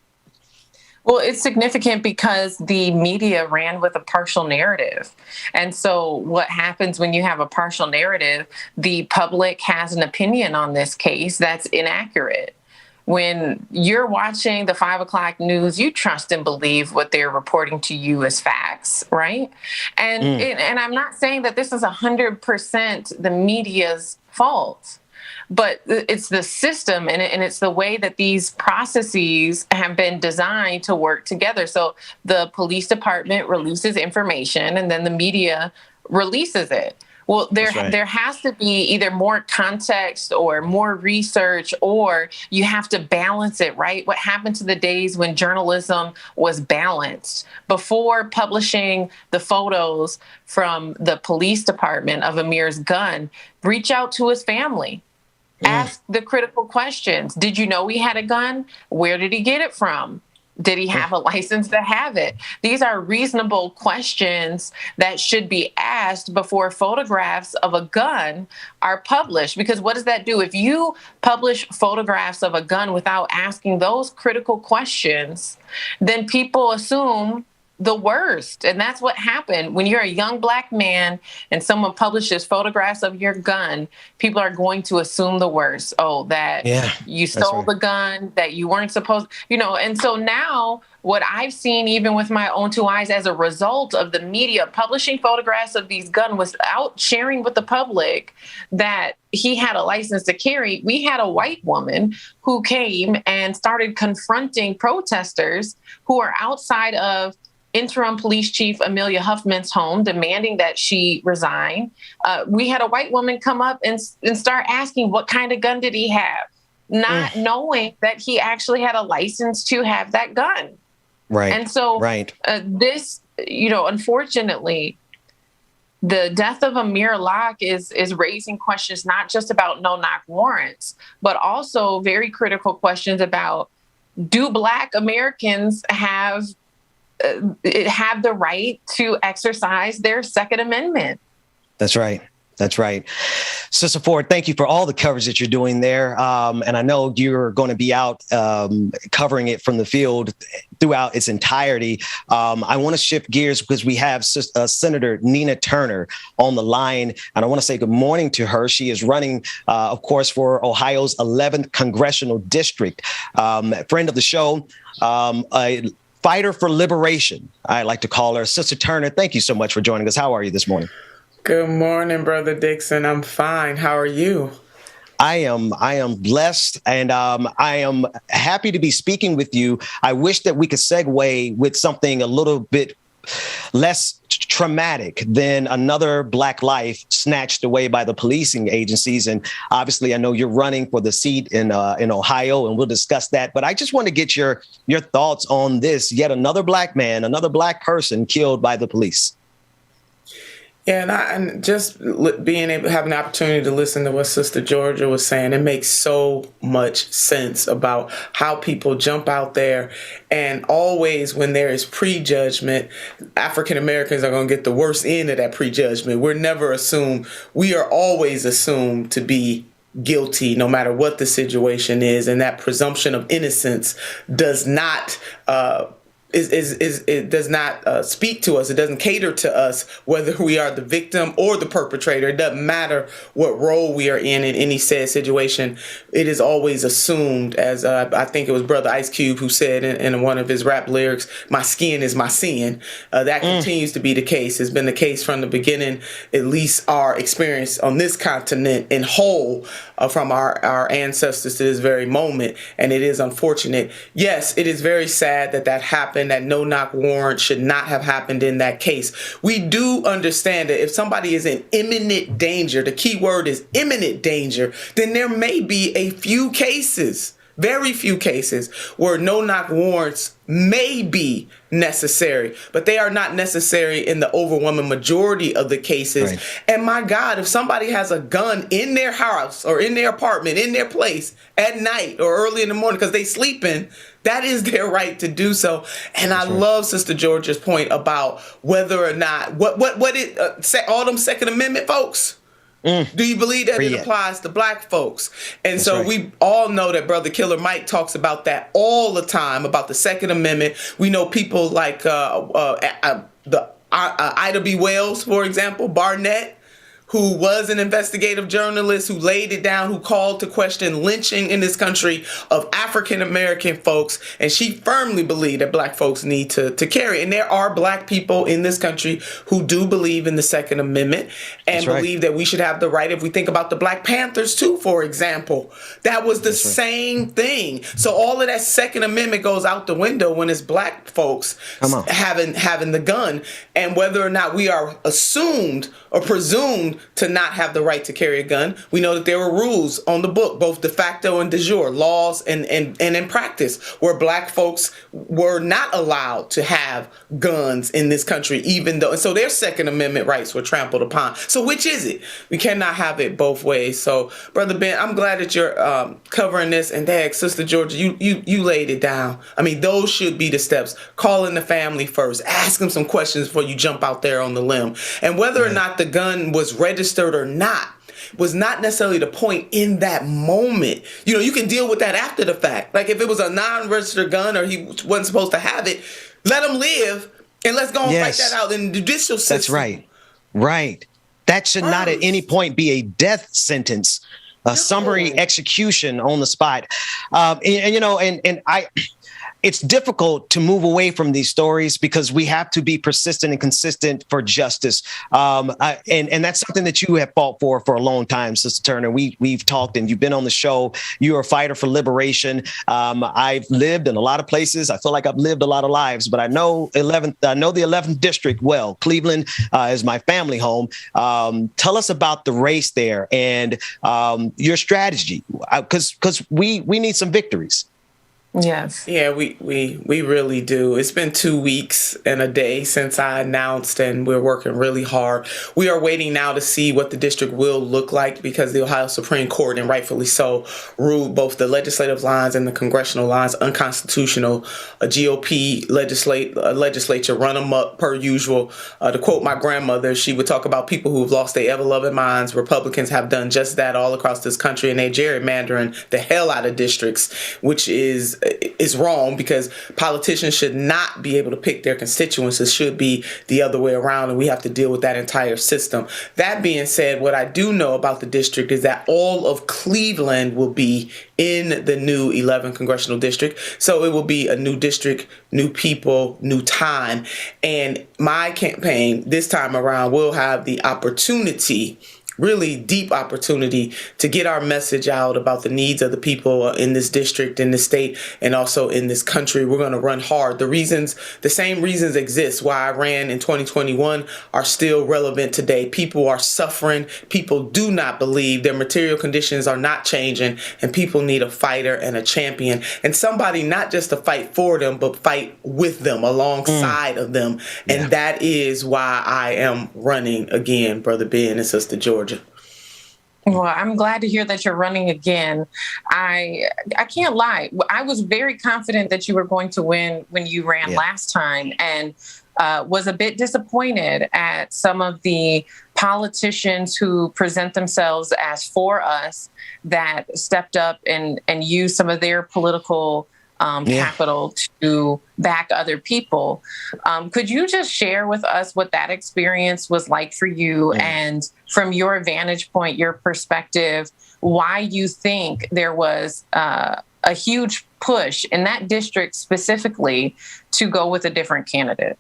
Well, it's significant because the media ran with a partial narrative. And so what happens when you have a partial narrative, the public has an opinion on this case that's inaccurate. When you're watching the 5 o'clock news, you trust and believe what they're reporting to you as facts, right? And I'm not saying that this is 100% the media's fault. But it's the system and it's the way that these processes have been designed to work together. So the police department releases information and then the media releases it. Well, there has to be either more context or more research, or you have to balance it, right? What happened to the days when journalism was balanced? Before publishing the photos from the police department of Amir's gun, reach out to his family. Ask the critical questions. Did you know he had a gun? Where did he get it from? Did he have a license to have it? These are reasonable questions that should be asked before photographs of a gun are published. Because what does that do? If you publish photographs of a gun without asking those critical questions, then people assume the worst. And that's what happened. When you're a young Black man and someone publishes photographs of your gun, people are going to assume the worst. Oh, that you stole the gun, that you weren't supposed, and so now what I've seen, even with my own two eyes, as a result of the media publishing photographs of these guns without sharing with the public that he had a license to carry, we had a white woman who came and started confronting protesters who are outside of interim police chief Amelia Huffman's home, demanding that she resign. We had a white woman come up and start asking what kind of gun did he have, not knowing that he actually had a license to have that gun. Right. And so this, unfortunately, the death of Amir Locke is raising questions not just about no-knock warrants, but also very critical questions about, do Black Americans have the right to exercise their Second Amendment? That's right. That's right. Sister Ford, thank you for all the coverage that you're doing there. And I know you're going to be out covering it from the field throughout its entirety. I want to shift gears because we have Senator Nina Turner on the line. And I want to say good morning to her. She is running, of course, for Ohio's 11th Congressional District. Friend of the show, a fighter for liberation, I like to call her. Sister Turner, thank you so much for joining us. How are you this morning? Good morning, Brother Dixon. I'm fine. How are you? I am blessed, and I am happy to be speaking with you. I wish that we could segue with something a little bit less traumatic than another Black life snatched away by the policing agencies. And obviously, I know you're running for the seat in Ohio, and we'll discuss that. But I just want to get your thoughts on this. Yet another Black man, another Black person killed by the police. Yeah, and just being able to have an opportunity to listen to what Sister Georgia was saying, it makes so much sense about how people jump out there. And always when there is prejudgment, African Americans are going to get the worst end of that prejudgment. We are always assumed to be guilty no matter what the situation is. And that presumption of innocence does not it does not speak to us. It doesn't cater to us, whether we are the victim or the perpetrator. It doesn't matter what role we are in any said situation. It is always assumed, as I think it was Brother Ice Cube who said in one of his rap lyrics, "My skin is my sin." That continues to be the case. It's been the case from the beginning, at least our experience on this continent in whole, from our ancestors to this very moment. And it is unfortunate. Yes, it is very sad that happened. That no-knock warrant should not have happened in that case. We do understand that if somebody is in imminent danger, the key word is imminent danger, then there may be a few cases, very few cases, where no-knock warrants may be necessary, but they are not necessary in the overwhelming majority of the cases. Right. And my God, if somebody has a gun in their house or in their apartment, in their place at night or early in the morning because they sleeping, that is their right to do so. And I love Sister Georgia's point about whether or not all them Second Amendment folks. Do you believe that it applies to Black folks? And That's so we all know that Brother Killer Mike talks about that all the time, about the Second Amendment. We know people like Ida B. Wells, for example, Barnett, who was an investigative journalist, who laid it down, who called to question lynching in this country of African-American folks. And she firmly believed that Black folks need to carry. And there are Black people in this country who do believe in the Second Amendment and believe that we should have the right. If we think about the Black Panthers, too, for example, that was the same thing. So all of that Second Amendment goes out the window when it's Black folks having the gun. And whether or not we are assumed or presumed to not have the right to carry a gun, we know that there were rules on the book, both de facto and de jure, laws and in practice, where Black folks were not allowed to have guns in this country, even though, and so their Second Amendment rights were trampled upon. So which is it? We cannot have it both ways. So, Brother Ben, I'm glad that you're covering this, and Dad, Sister Georgia, you laid it down. I mean, those should be the steps. Calling the family first, ask them some questions before you jump out there on the limb, and whether or not the gun was registered or not was not necessarily the point in that moment. You know, you can deal with that after the fact. Like if it was a non-registered gun or he wasn't supposed to have it, let him live And let's go and fight that out in the judicial system. That's right. Right. That should not at any point be a death sentence, a summary execution on the spot. It's difficult to move away from these stories because we have to be persistent and consistent for justice. And that's something that you have fought for a long time, Sister Turner. We've talked and you've been on the show. You're a fighter for liberation. I've lived in a lot of places. I feel like I've lived a lot of lives, but I know the 11th district well. Cleveland is my family home. Tell us about the race there and your strategy, because we need some victories. Yes. Yeah, we really do. It's been 2 weeks and a day since I announced, and we're working really hard. We are waiting now to see what the district will look like because the Ohio Supreme Court, and rightfully so, ruled both the legislative lines and the congressional lines unconstitutional. A GOP legislature run them up per usual. To quote my grandmother, she would talk about people who've lost their ever-loving minds. Republicans have done just that all across this country, and they're gerrymandering the hell out of districts, which is wrong because politicians should not be able to pick their constituents. It should be the other way around, and we have to deal with that entire system. That being said, what I do know about the district is that all of Cleveland will be in the new 11th congressional district. So it will be a new district, new people, new time. And my campaign this time around will have the opportunity, really deep opportunity, to get our message out about the needs of the people in this district, in this state, and also in this country. We're going to run hard. The same reasons exist why I ran in 2021 are still relevant today. People are suffering. People do not believe. Their material conditions are not changing, and people need a fighter and a champion, and somebody not just to fight for them, but fight with them, alongside of them. Yeah. And that is why I am running again, Brother Ben and Sister Georgia. Well, I'm glad to hear that you're running again. I can't lie. I was very confident that you were going to win when you ran last time, and was a bit disappointed at some of the politicians who present themselves as for us that stepped up and used some of their political capital to back other people. Could you just share with us what that experience was like for you, and from your vantage point, your perspective, why you think there was a huge push in that district specifically to go with a different candidate?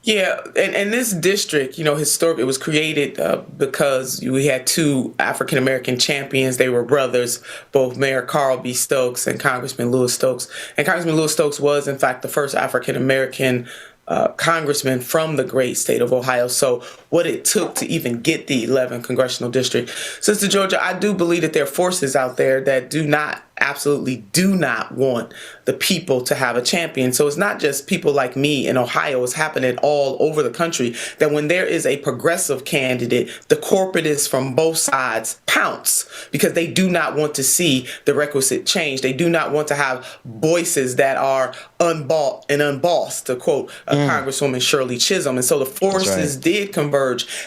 Yeah, and this district, historically, it was created because we had two African-American champions. They were brothers, both Mayor Carl B. Stokes and Congressman Louis Stokes. And Congressman Louis Stokes was, in fact, the first African-American congressman from the great state of Ohio. So what it took to even get the 11th congressional district. Sister Georgia, I do believe that there are forces out there that absolutely do not want the people to have a champion. So it's not just people like me in Ohio. It's happening all over the country, that when there is a progressive candidate, the corporatists from both sides pounce because they do not want to see the requisite change. They do not want to have voices that are unbought and unbossed, to quote Congresswoman Shirley Chisholm. And so the forces did converge.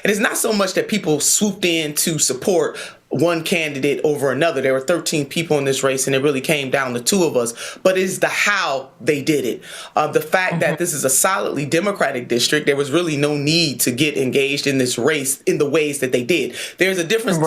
And it's not so much that people swooped in to support one candidate over another. There were 13 people in this race, and it really came down to two of us. But it's the how they did it. The fact that this is a solidly Democratic district, there was really no need to get engaged in this race in the ways that they did. There's a difference.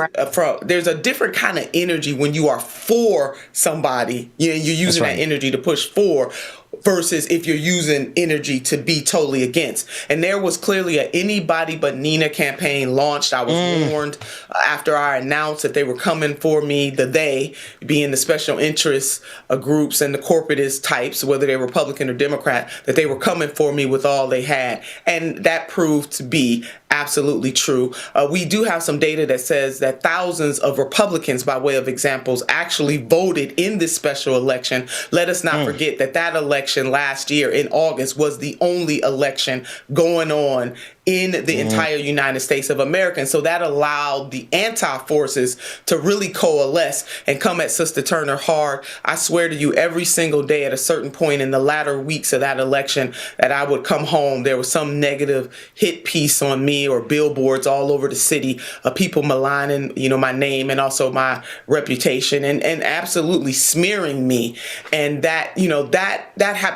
There's a different kind of energy when you are for somebody. You're using that energy to push for, versus if you're using energy to be totally against. And there was clearly a anybody but Nina campaign launched. I was warned after I announced that they were coming for me, they being the special interest groups and the corporatist types, whether they're Republican or Democrat, that they were coming for me with all they had. And that proved to be absolutely true. We do have some data that says that thousands of Republicans, by way of examples, actually voted in this special election. Let us not forget that election last year in August was the only election going on in the entire United States of America. And so that allowed the anti-forces to really coalesce and come at Sister Turner hard. I swear to you, every single day at a certain point in the latter weeks of that election that I would come home, there was some negative hit piece on me or billboards all over the city of people maligning, my name and also my reputation and absolutely smearing me. And that,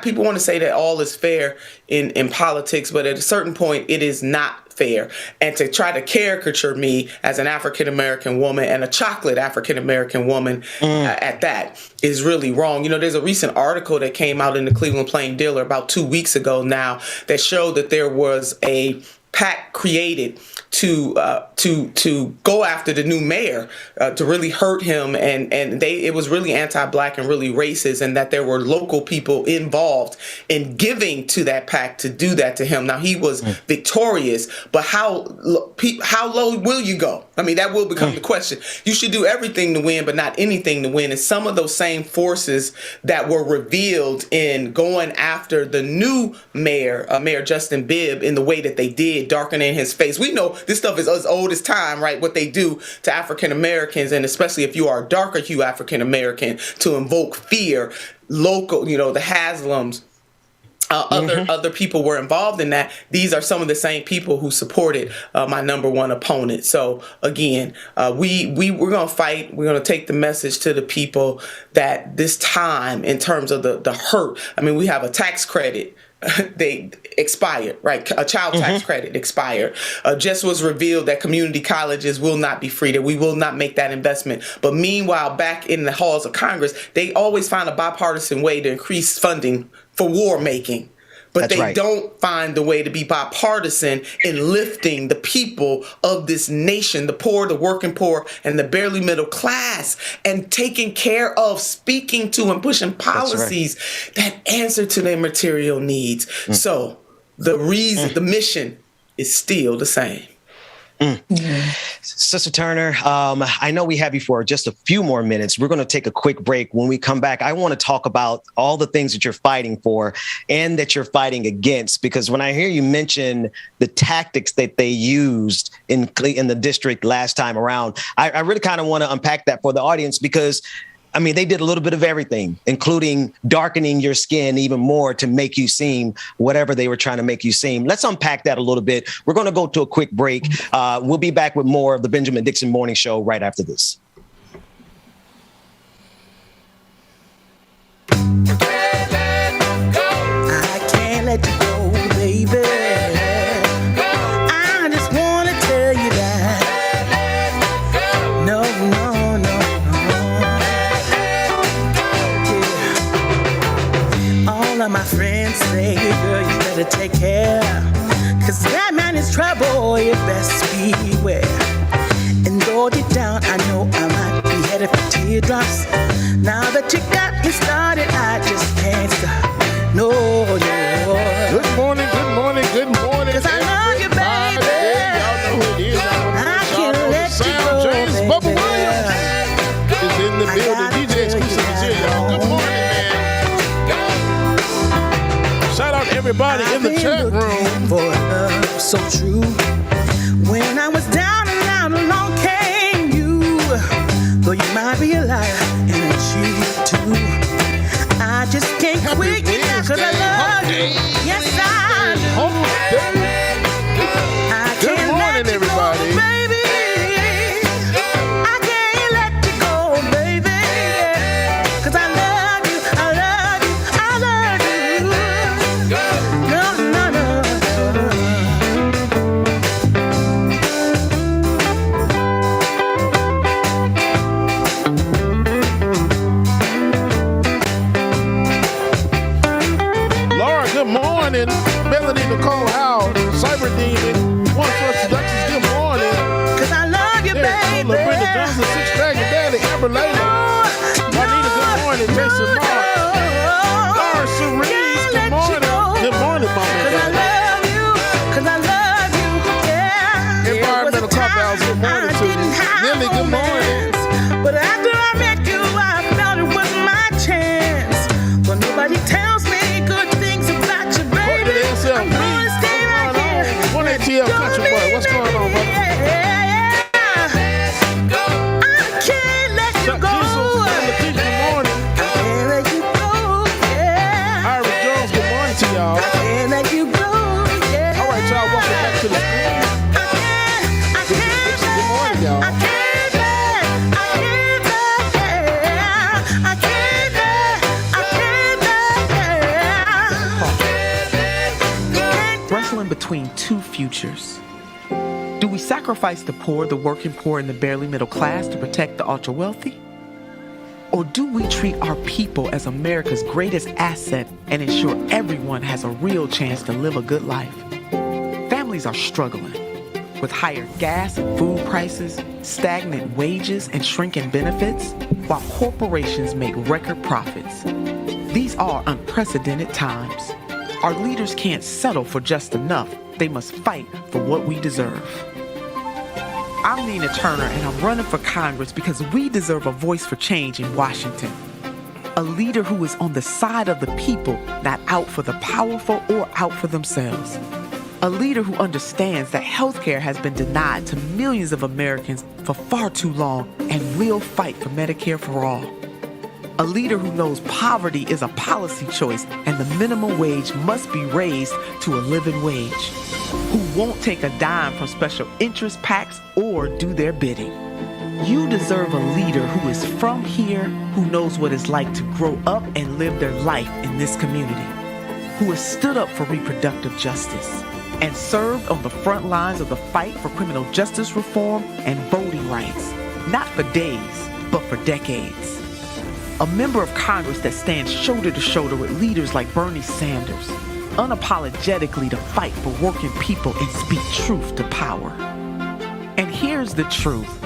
people want to say that all is fair in politics, but at a certain point, it is not fair. And to try to caricature me as an African-American woman and a chocolate African-American woman at that is really wrong. There's a recent article that came out in the Cleveland Plain Dealer about 2 weeks ago now that showed that there was a pact created to go after the new mayor, to really hurt him, and it was really anti-black and really racist, and that there were local people involved in giving to that pact to do that to him. Now he was victorious, but how low will you go? I mean, that will become the question. You should do everything to win, but not anything to win. And some of those same forces that were revealed in going after the new mayor, Mayor Justin Bibb, in the way that they did, darkening his face. We know this stuff is as old as time, right? What they do to African Americans, and especially if you are a darker hue African American, to invoke fear. Local, the Haslams, other people were involved in that. These are some of the same people who supported my number one opponent. So again, we're gonna fight. We're gonna take the message to the people that this time, in terms of the hurt. I mean, we have a tax credit. They expired, right? A child tax credit expired. Just was revealed that community colleges will not be free, that we will not make that investment. But meanwhile, back in the halls of Congress, they always find a bipartisan way to increase funding for war making. But they don't find the way to be bipartisan in lifting the people of this nation, the poor, the working poor, and the barely middle class, and taking care of, speaking to, and pushing policies that answer to their material needs. So the reason, the mission is still the same. Sister Turner, I know we have you for just a few more minutes. We're going to take a quick break. When we come back, I want to talk about all the things that you're fighting for and that you're fighting against, because when I hear you mention the tactics that they used in the district last time around, I really kind of want to unpack that for the audience, because I mean, they did a little bit of everything, including darkening your skin even more to make you seem whatever they were trying to make you seem. Let's unpack that a little bit. We're going to go to a quick break. We'll be back with more of the Benjamin Dixon Morning Show right after this. I can't let you go, baby. I just want to tell you that. No. All of my friends say, girl, you better take care, 'cause that man is trouble, you best beware. And though deep down, I know I might be headed for teardrops. Now that you got me started, I just can't stop. No. Good morning. 'Cause I love you, baby. Y'all know who it is. I can't let you go, James baby. Bubba Williams is in the building. DJ Exclusive is here, y'all. Good morning, man. Shout out to everybody in the chat room. For love so true. When I was down and out, along came you. Though you might be a liar and a cheat too, I just can't quit you now 'cause I love you. Yes, I do. I Good can't morning, let you everybody. go, baby. I can't let you go, baby. 'Cause I love you, I love you, I love you. No. Laura, good morning. Melanie Nicole Howe, Cyber Demon, One Source Seductions, good morning. 'Cause I love you, baby. Brenda Johnson, Six Dragon Daddy, Amber Layla, Marnita, good morning. Jason Mark, Laura Cerise, good morning. Good morning, Mama. 'Cause I love you, yeah. Environmental Cop House, good morning to you. Lily, good morning. But after I met you, I felt it was my chance. But nobody tells me good things about you, baby. I'm gonna stay between two futures. Do we sacrifice the poor, the working poor, and the barely middle class to protect the ultra-wealthy? Or do we treat our people as America's greatest asset and ensure everyone has a real chance to live a good life? Families are struggling with higher gas and food prices, stagnant wages, and shrinking benefits, while corporations make record profits. These are unprecedented times. Our leaders can't settle for just enough. They must fight for what we deserve. I'm Nina Turner, and I'm running for Congress because we deserve a voice for change in Washington. A leader who is on the side of the people, not out for the powerful or out for themselves. A leader who understands that healthcare has been denied to millions of Americans for far too long and will fight for Medicare for all. A leader who knows poverty is a policy choice and the minimum wage must be raised to a living wage. Who won't take a dime from special interest PACs or do their bidding. You deserve a leader who is from here, who knows what it's like to grow up and live their life in this community, who has stood up for reproductive justice and served on the front lines of the fight for criminal justice reform and voting rights, not for days, but for decades. A member of Congress that stands shoulder to shoulder with leaders like Bernie Sanders, unapologetically to fight for working people and speak truth to power. And here's the truth.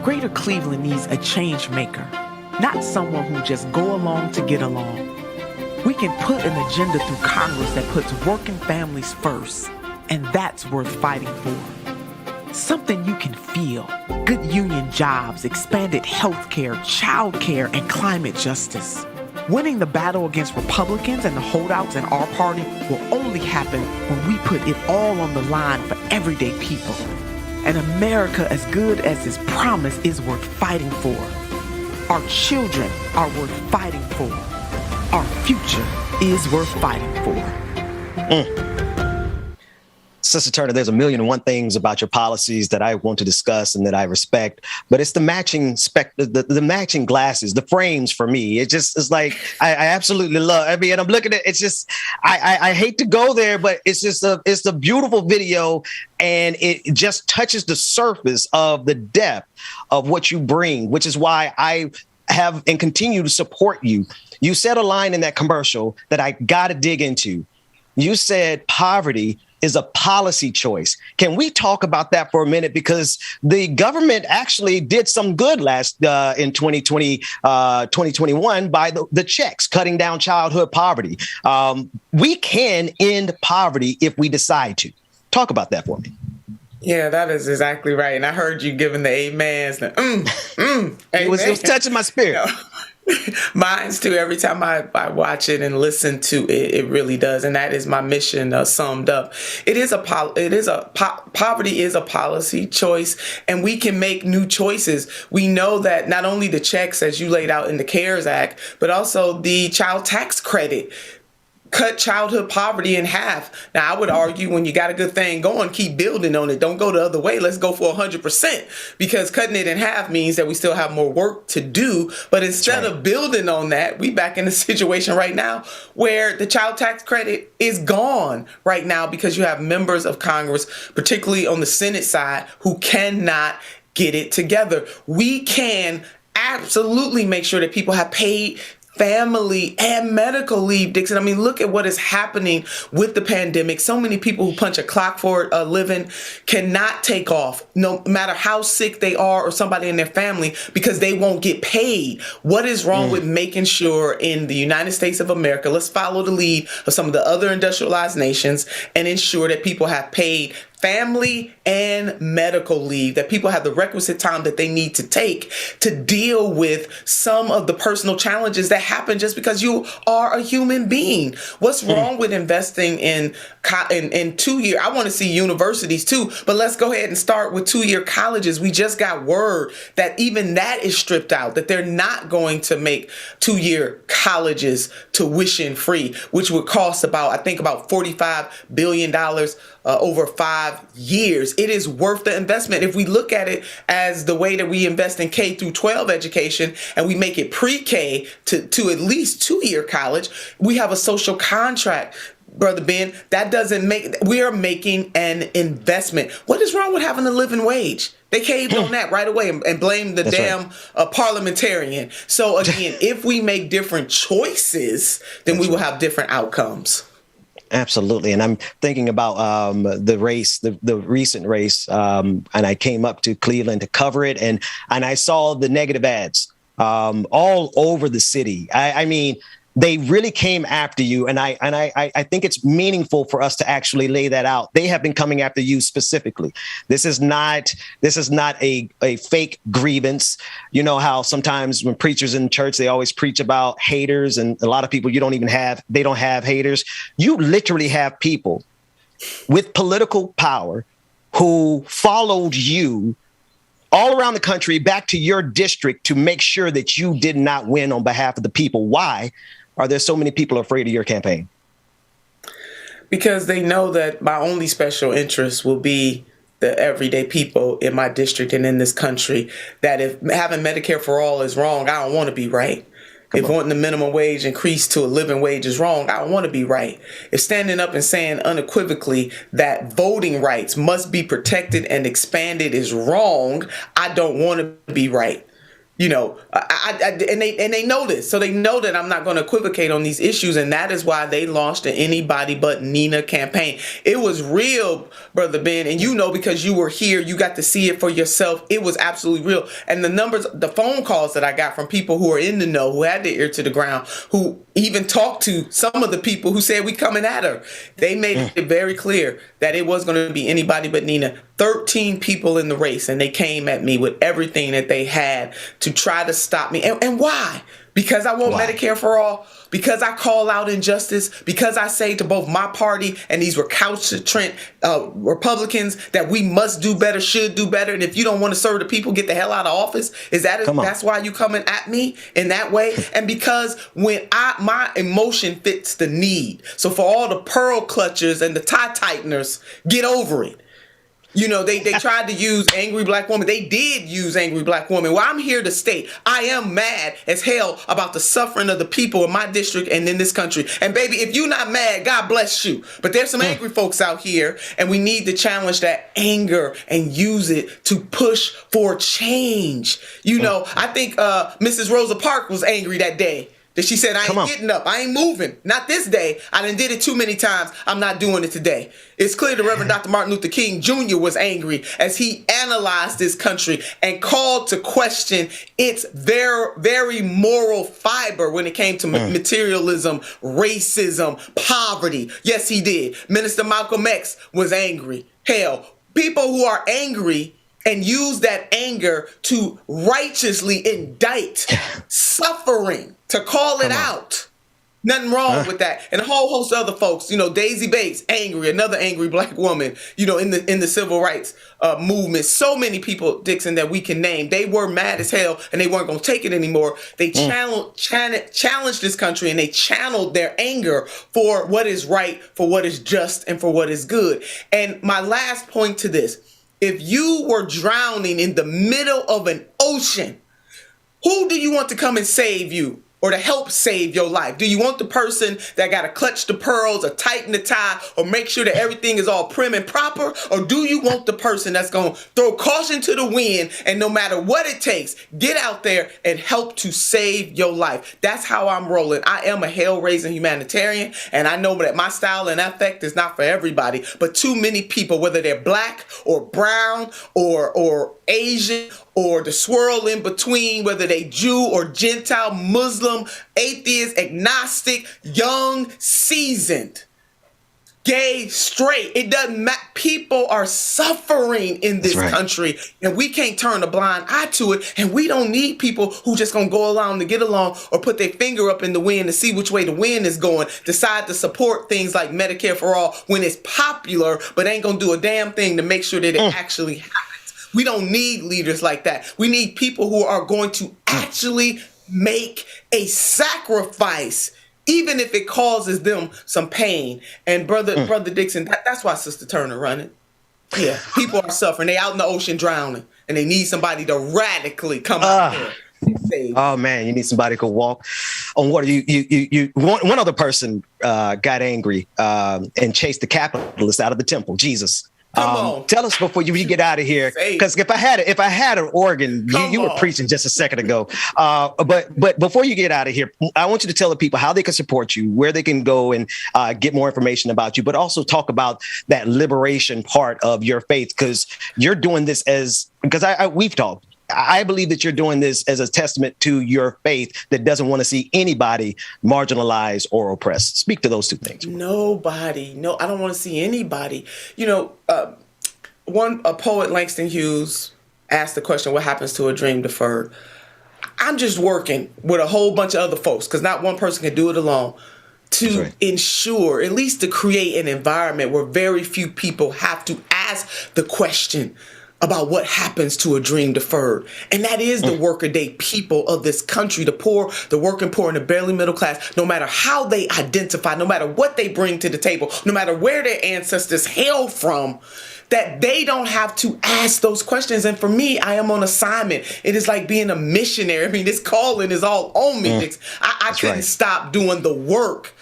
Greater Cleveland needs a change maker, not someone who just go along to get along. We can put an agenda through Congress that puts working families first, and that's worth fighting for. Something you can feel. Good union jobs, expanded health care, child care, and climate justice. Winning the battle against Republicans and the holdouts in our party will only happen when we put it all on the line for everyday people. An America as good as its promise is worth fighting for. Our children are worth fighting for. Our future is worth fighting for. Sister Turner, there's a million and one things about your policies that I want to discuss and that I respect, but it's the matching the matching glasses, the frames for me. It just is like, I absolutely love. I mean, and I'm looking at it's just, I hate to go there, but it's just it's a beautiful video, and it just touches the surface of the depth of what you bring, which is why I have and continue to support you. You said a line in that commercial that I got to dig into. You said poverty is a policy choice. Can we talk about that for a minute? Because the government actually did some good in 2021 by the checks, cutting down childhood poverty. We can end poverty if we decide to. Talk about that for me. Yeah, that is exactly right. And I heard you giving the amens. It was touching my spirit. Mine's too. Every time I watch it and listen to it, it really does, and that is my mission summed up. Poverty is a policy choice, and we can make new choices. We know that not only the checks, as you laid out in the CARES Act, but also the child tax credit cut childhood poverty in half. Now, I would argue when you got a good thing going, keep building on it. Don't go the other way. Let's go for 100%, because cutting it in half means that we still have more work to do. But instead of building on that, we back in a situation right now where the child tax credit is gone right now because you have members of Congress, particularly on the Senate side, who cannot get it together. We can absolutely make sure that people have paid family and medical leave, Dixon. I mean, look at what is happening with the pandemic. So many people who punch a clock for a living cannot take off, no matter how sick they are or somebody in their family, because they won't get paid. What is wrong with making sure in the United States of America, let's follow the lead of some of the other industrialized nations and ensure that people have paid family and medical leave, that people have the requisite time that they need to take to deal with some of the personal challenges that happen just because you are a human being. What's wrong with investing in 2-year? I want to see universities too, but let's go ahead and start with 2-year colleges. We just got word that even that is stripped out, that they're not going to make 2-year colleges tuition free, which would cost about $45 billion over 5 years. It is worth the investment. If we look at it as the way that we invest in K through 12 education and we make it pre-K to at least 2-year college, we have a social contract Brother Ben, that doesn't make, we are making an investment. What is wrong with having a living wage? They caved on that right away and blamed the parliamentarian. So again, if we make different choices, then we will have different outcomes. Absolutely. And I'm thinking about the race, the recent race, and I came up to Cleveland to cover it. And I saw the negative ads all over the city. I mean, they really came after you. And I think it's meaningful for us to actually lay that out. They have been coming after you specifically. This is not a fake grievance. You know how sometimes when preachers in church, they always preach about haters, and a lot of people they don't have haters. You literally have people with political power who followed you all around the country back to your district to make sure that you did not win on behalf of the people. Why are there so many people afraid of your campaign? Because they know that my only special interest will be the everyday people in my district and in this country, that if having Medicare for all is wrong, I don't want to be right. If wanting the minimum wage increased to a living wage is wrong, I don't want to be right. If standing up and saying unequivocally that voting rights must be protected and expanded is wrong, I don't want to be right. You know, and they know this, so they know that I'm not going to equivocate on these issues, and that is why they launched an Anybody But Nina campaign. It was real, Brother Ben, and you know, because you were here, you got to see it for yourself. It was absolutely real, and the numbers, the phone calls that I got from people who are in the know, who had their ear to the ground, who even talked to some of the people who said we coming at her. They made it very clear that it was going to be anybody but Nina. 13 people in the race, and they came at me with everything that they had to try to stop me. And why? Because I want Medicare for all, because I call out injustice, because I say to both my party and these recalcitrant Republicans that we must do better, should do better. And if you don't want to serve the people, get the hell out of office. That's why you coming at me in that way? And because when my emotion fits the need. So for all the pearl clutchers and the tie tighteners, get over it. You know, they tried to use angry black woman. They did use angry black woman. Well, I'm here to state I am mad as hell about the suffering of the people in my district and in this country. And baby, if you're not mad, God bless you. But there's some angry folks out here, and we need to challenge that anger and use it to push for change. You know, I think Mrs. Rosa Parks was angry that day. That she said, I ain't getting up. I ain't moving. Not this day. I done did it too many times. I'm not doing it today. It's clear the Reverend Dr. Martin Luther King Jr. was angry as he analyzed this country and called to question its very moral fiber when it came to materialism, racism, poverty. Yes, he did. Minister Malcolm X was angry. Hell, people who are angry and use that anger to righteously indict suffering, to call it out. Nothing wrong with that. And a whole host of other folks, you know, Daisy Bates, angry, another angry black woman, you know, in the civil rights movement. So many people, Dixon, that we can name. They were mad as hell and they weren't going to take it anymore. They challenged this country, and they channeled their anger for what is right, for what is just, and for what is good. And my last point to this, if you were drowning in the middle of an ocean, who do you want to come and save you or to help save your life? Do you want the person that got to clutch the pearls or tighten the tie or make sure that everything is all prim and proper? Or do you want the person that's going to throw caution to the wind and no matter what it takes, get out there and help to save your life? That's how I'm rolling. I am a hell-raising humanitarian, and I know that my style and affect is not for everybody, but too many people, whether they're black or brown or Asian or the swirl in between, whether they Jew or Gentile, Muslim, atheist, agnostic, young, seasoned, gay, straight, it doesn't matter. People are suffering in this country, and we can't turn a blind eye to it. And we don't need people who just gonna go along to get along or put their finger up in the wind to see which way the wind is going, decide to support things like Medicare for all when it's popular, but ain't gonna do a damn thing to make sure that it actually happens. We don't need leaders like that. We need people who are going to actually make a sacrifice, even if it causes them some pain. And brother Dixon, that's why Sister Turner running. Yeah, people are suffering. They out in the ocean drowning, and they need somebody to radically come out there. Oh man, you need somebody who can walk. on what one other person got angry and chased the capitalists out of the temple, Jesus. Tell us before you get out of here, because if I had an organ, you were preaching just a second ago. But before you get out of here, I want you to tell the people how they can support you, where they can go and get more information about you, but also talk about that liberation part of your faith, because you're doing this we've talked. I believe that you're doing this as a testament to your faith that doesn't want to see anybody marginalized or oppressed. Speak to those two things. Nobody. No, I don't want to see anybody. A poet, Langston Hughes, asked the question, what happens to a dream deferred? I'm just working with a whole bunch of other folks, because not one person can do it alone, to ensure, at least to create an environment where very few people have to ask the question about what happens to a dream deferred. And that is the workaday people of this country, the poor, the working poor, and the barely middle class, no matter how they identify, no matter what they bring to the table, no matter where their ancestors hail from, that they don't have to ask those questions. And for me, I am on assignment. It is like being a missionary. I mean, this calling is all on me. I couldn't stop doing the work,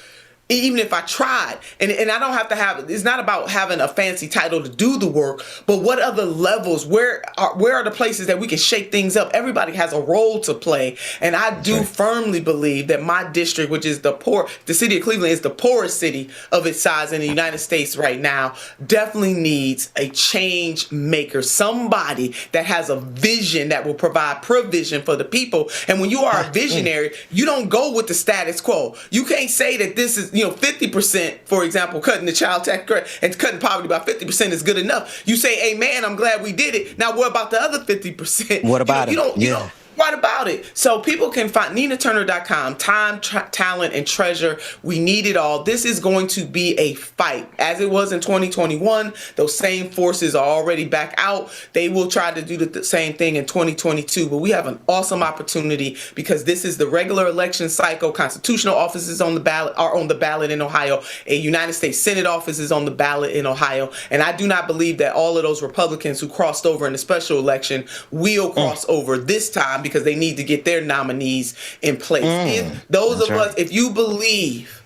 even if I tried. And I don't have to have, it's not about having a fancy title to do the work, but what other levels, where are the places that we can shake things up? Everybody has a role to play. And I do firmly believe that my district, which is the city of Cleveland is the poorest city of its size in the United States right now, definitely needs a change maker, somebody that has a vision that will provide provision for the people. And when you are a visionary, you don't go with the status quo. You can't say that this is, 50%, for example, cutting the child tax credit and cutting poverty by 50% is good enough. You say, amen, I'm glad we did it. Now, what about the other 50%? What about it? What about it? So people can find NinaTurner.com, time, talent, and treasure. We need it all. This is going to be a fight. As it was in 2021, those same forces are already back out. They will try to do the same thing in 2022. But we have an awesome opportunity because this is the regular election cycle. Constitutional offices are on the ballot in Ohio. A United States Senate office is on the ballot in Ohio. And I do not believe that all of those Republicans who crossed over in the special election will cross over this time, because they need to get their nominees in place. If you believe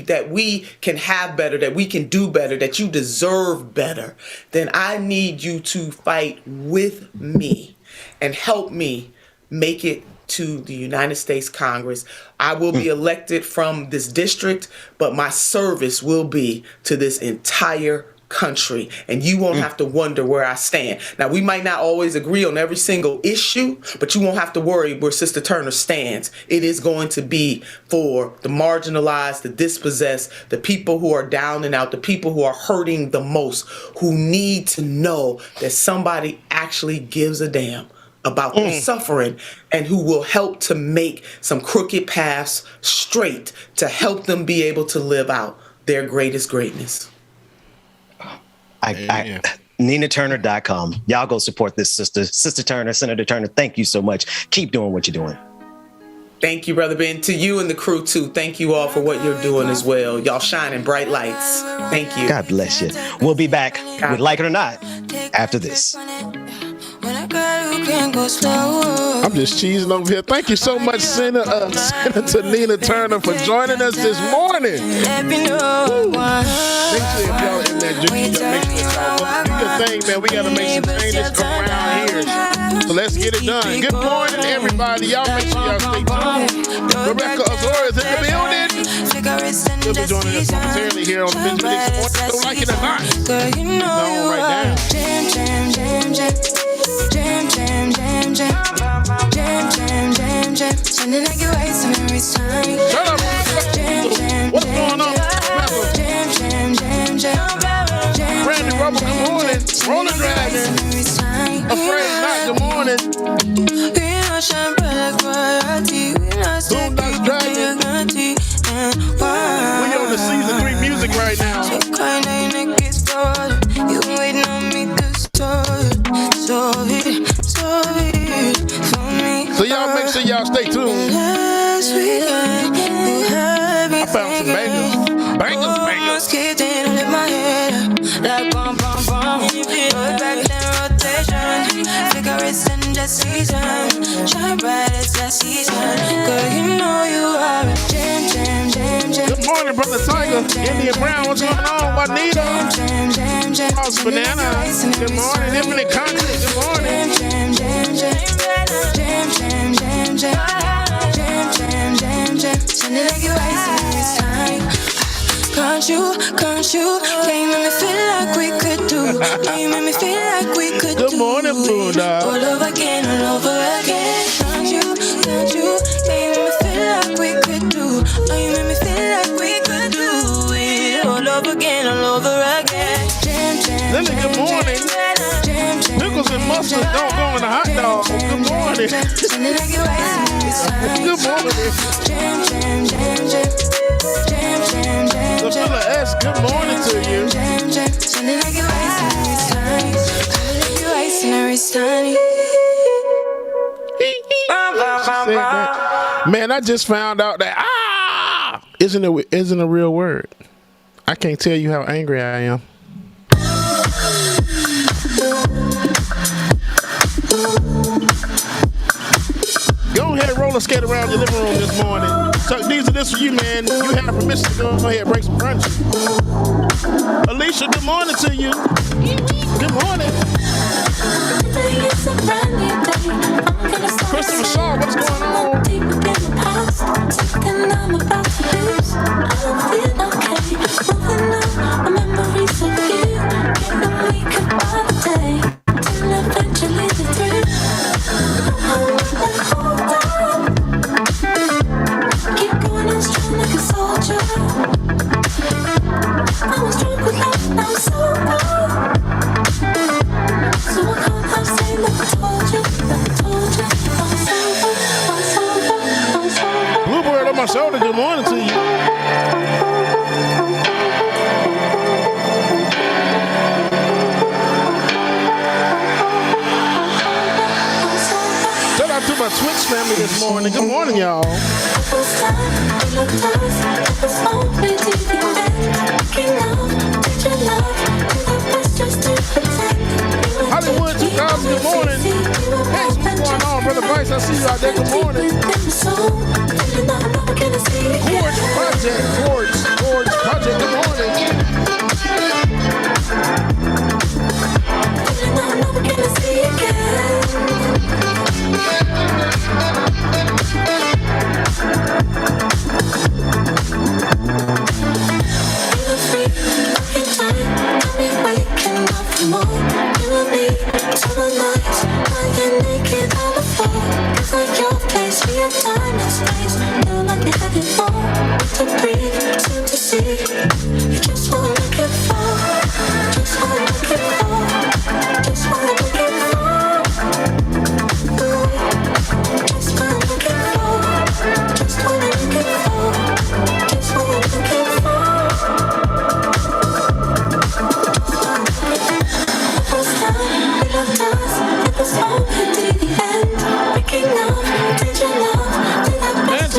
that we can have better, that we can do better, that you deserve better, then I need you to fight with me and help me make it to the United States Congress. I will be elected from this district, but my service will be to this entire country, and you won't have to wonder where I stand. Now, we might not always agree on every single issue, but you won't have to worry where Sister Turner stands. It is going to be for the marginalized, the dispossessed, the people who are down and out, the people who are hurting the most, who need to know that somebody actually gives a damn about their suffering, and who will help to make some crooked paths straight to help them be able to live out their greatest greatness. NinaTurner.com. Y'all go support this Sister Turner, Senator Turner. Thank you so much. Keep doing what you're doing. Thank you, Brother Ben. To you and the crew, too. Thank you all for what you're doing as well. Y'all shining bright lights. Thank you. God bless you. We'll be back with Like It or Not after this. I'm just cheesing over here. Thank you so much, Senator Nina Turner, for joining us this morning. Make sure if y'all in that make sure y'all do your thing, man. We got to make some changes around here. So let's get it done. Good morning, everybody. Y'all make sure y'all stay tuned. Rebecca Azora is in the building. She'll be joining us momentarily here on the Benjamin Dixon Show. Don't like it or not. No, right now. Jam, jam, jam, jam. Jam, jam, jam, jam. Sounding like you're wasting every time. Shut up. Jam, jam, what's going on? Jam, jam, jam, jam. Brandy Rubber, good morning. Roller Dragon. Afraid not, good morning. We not shine bright like royalty. We not stay Dragon. We on the season 3 music right now. You waiting on me to solve it for me. So y'all make sure y'all stay tuned. I found some bangers. Like bum bum bum. Put back in rotation. Figure it's in the season. Shine bright as the season. Girl, you morning, Brother Tiger. Indian Brown, what's going on? Juanita. House Banana. Good morning. Infinite Concrete. Good morning. Can't you, yeah, you make me feel like we could do. Yeah, you make me feel like we could do. Good morning, Buddha. All over again, all over again. Can't you, yeah, you make me feel like we could do. Yeah, you make me feel like we could do it. All over again, all over again. Lily, good morning. Pickles and mustard don't go in a hot dog. Good morning. Good morning. Lavilla S, good morning to you. Man, I just found out that isn't a real word. I can't tell you how angry I am. Go ahead and roller skate around your living room this morning. So these are this for you, man. You have permission to go ahead and break some crunches. Alicia, good morning to you. Good morning. Christopher Shaw, what's going on? Bluebird on my shoulder, good morning to you. Shout out to my Twitch family this morning. Good morning, y'all. Hollywood 2000, good morning. Hey, what's going on, Brother Bryce? I see you out there. Good morning. Gorge Project, good morning.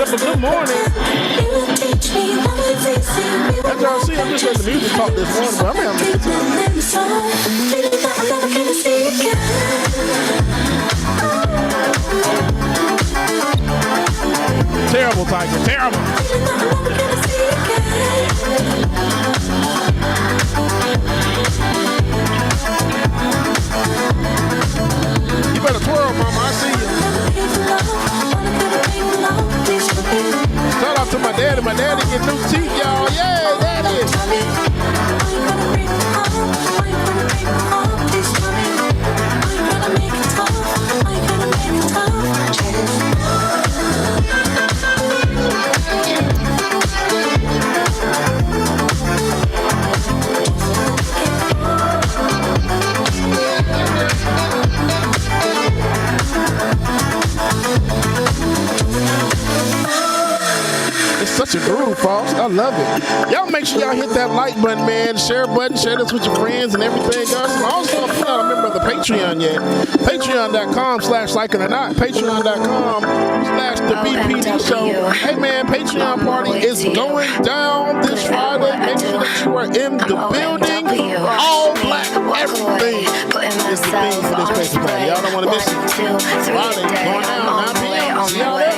Good morning. As y'all see, I'm just letting the music talk this morning, but I'm having a good time. Terrible, Tiger, terrible. You better twirl, mama, I see you. Shout out to my daddy. My daddy get new teeth, y'all. Yay, daddy. Such a groove, folks. I love it. Y'all make sure y'all hit that like button, man. Share button. Share this with your friends and everything else. I'm also not a member of the Patreon yet. Patreon.com/likeitnornot. Patreon.com/the BPD show. Hey, man, Patreon party is going down this Friday. Make sure that you are in the building. All black, everything is the thing for this Patreon party. Y'all don't want to miss it. Friday going down 9 p.m. See y'all there.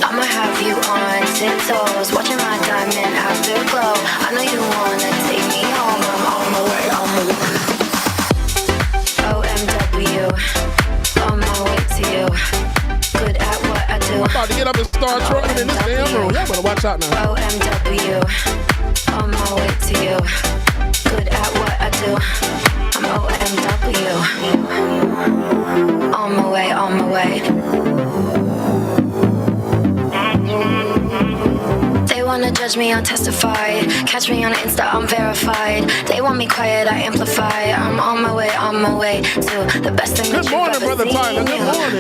I'ma have you on tiptoes, watching my diamond afterglow. I know you wanna take me home. I'm on my way, on my way. OMW, on my way to you. Good at what I do. I'm about to get up and start trucking in this damn room. Y'all better watch out now. OMW, on my way to you. Good at what I do. I'm OMW. On my way, on my way. They wanna judge me, I'll testify. Catch me on Insta, I'm verified. They want me quiet, I amplify. I'm on my way to the best thing that you've ever seen.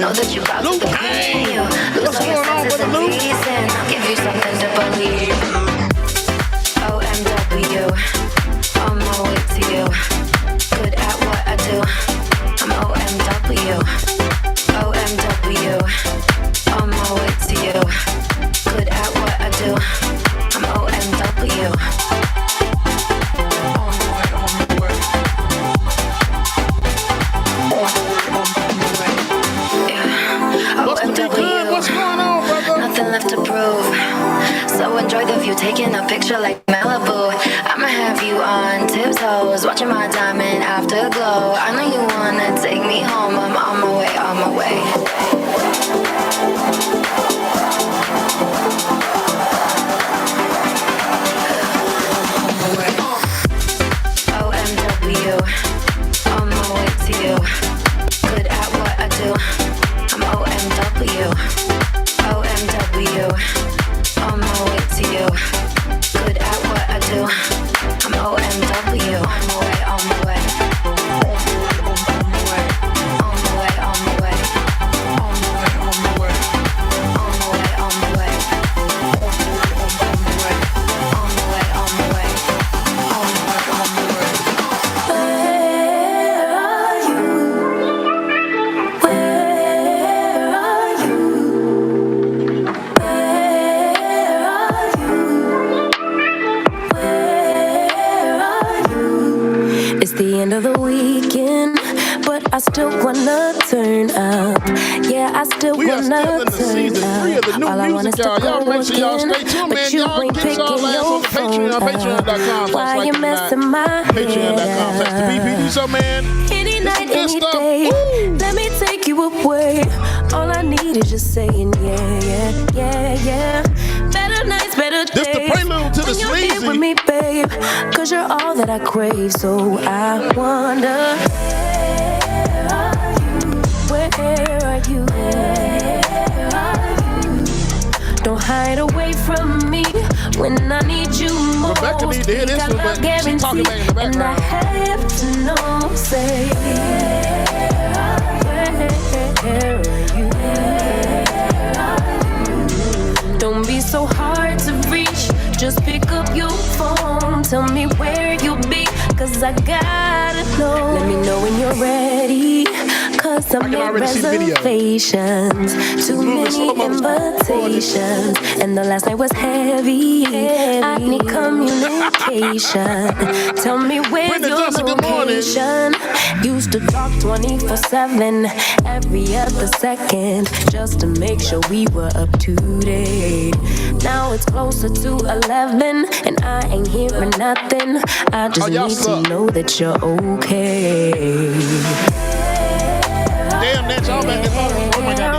Know that you got to clean you. Lose all your senses of reason. I'll give you something to believe. OMW, on my way to you. Good at what I do. I'm OMW. OMW, on my way to you. Good at what I do. I'm OMW. What's going on, brother? Nothing left to prove. So enjoy the view, taking a picture like Malibu. I'ma have you on tiptoes, watching my diamond afterglow. I know you wanna take me home. I'm on my way, on my way. OMW, on my way to you. Good at what I do. I'm OMW. OMW, on my way to you. Good at what I do. I'm OMW. On my way, on my way. On my way, on my way. On my way, on my way. On my way, on my way. On my way, on my way. On my way, on my way. Where are you? Where are you? Where are you? Where are you? It's the end of the weekend, but I still wanna turn up. Yeah, I still We are wanna still in the turn season 3 of the up. new All I want is music, to y'all. Y'all go make sure y'all again, stay tuned, but man. you Y'all ain't get picking y'all ass your on the Patreon, phone up. patreon.com. Why you messing my head Patreon.com. That's the BPD. So, man, any night, good any stuff. day. Let me take you away. All I need is just saying yeah, yeah, yeah, yeah. Better nights, better days. This the prelude to the when you're here sleazy. with me, babe. 'Cause you're all that I crave. So I wonder, where are you? Where are you? Don't hide away from me when I need you most. Rebecca need to hear this one, but she's talking back in the and I background. have to know, say, where are you? Don't be so hard to reach. Just pick up your phone. Tell me where you'll be, 'cause I gotta know. Let me know when you're ready, 'cause I made already see the video. reservations. Too many invitations, and the last night was heavy. I need communication. Tell me where's Brenda your Johnson, good morning. location. Used to talk 24/7, every other second, just to make sure we were up to date. Now it's closer to 11, and I ain't hearing nothing. I just y'all need suck. to know that you're okay. Damn, that y'all back there. Oh my God.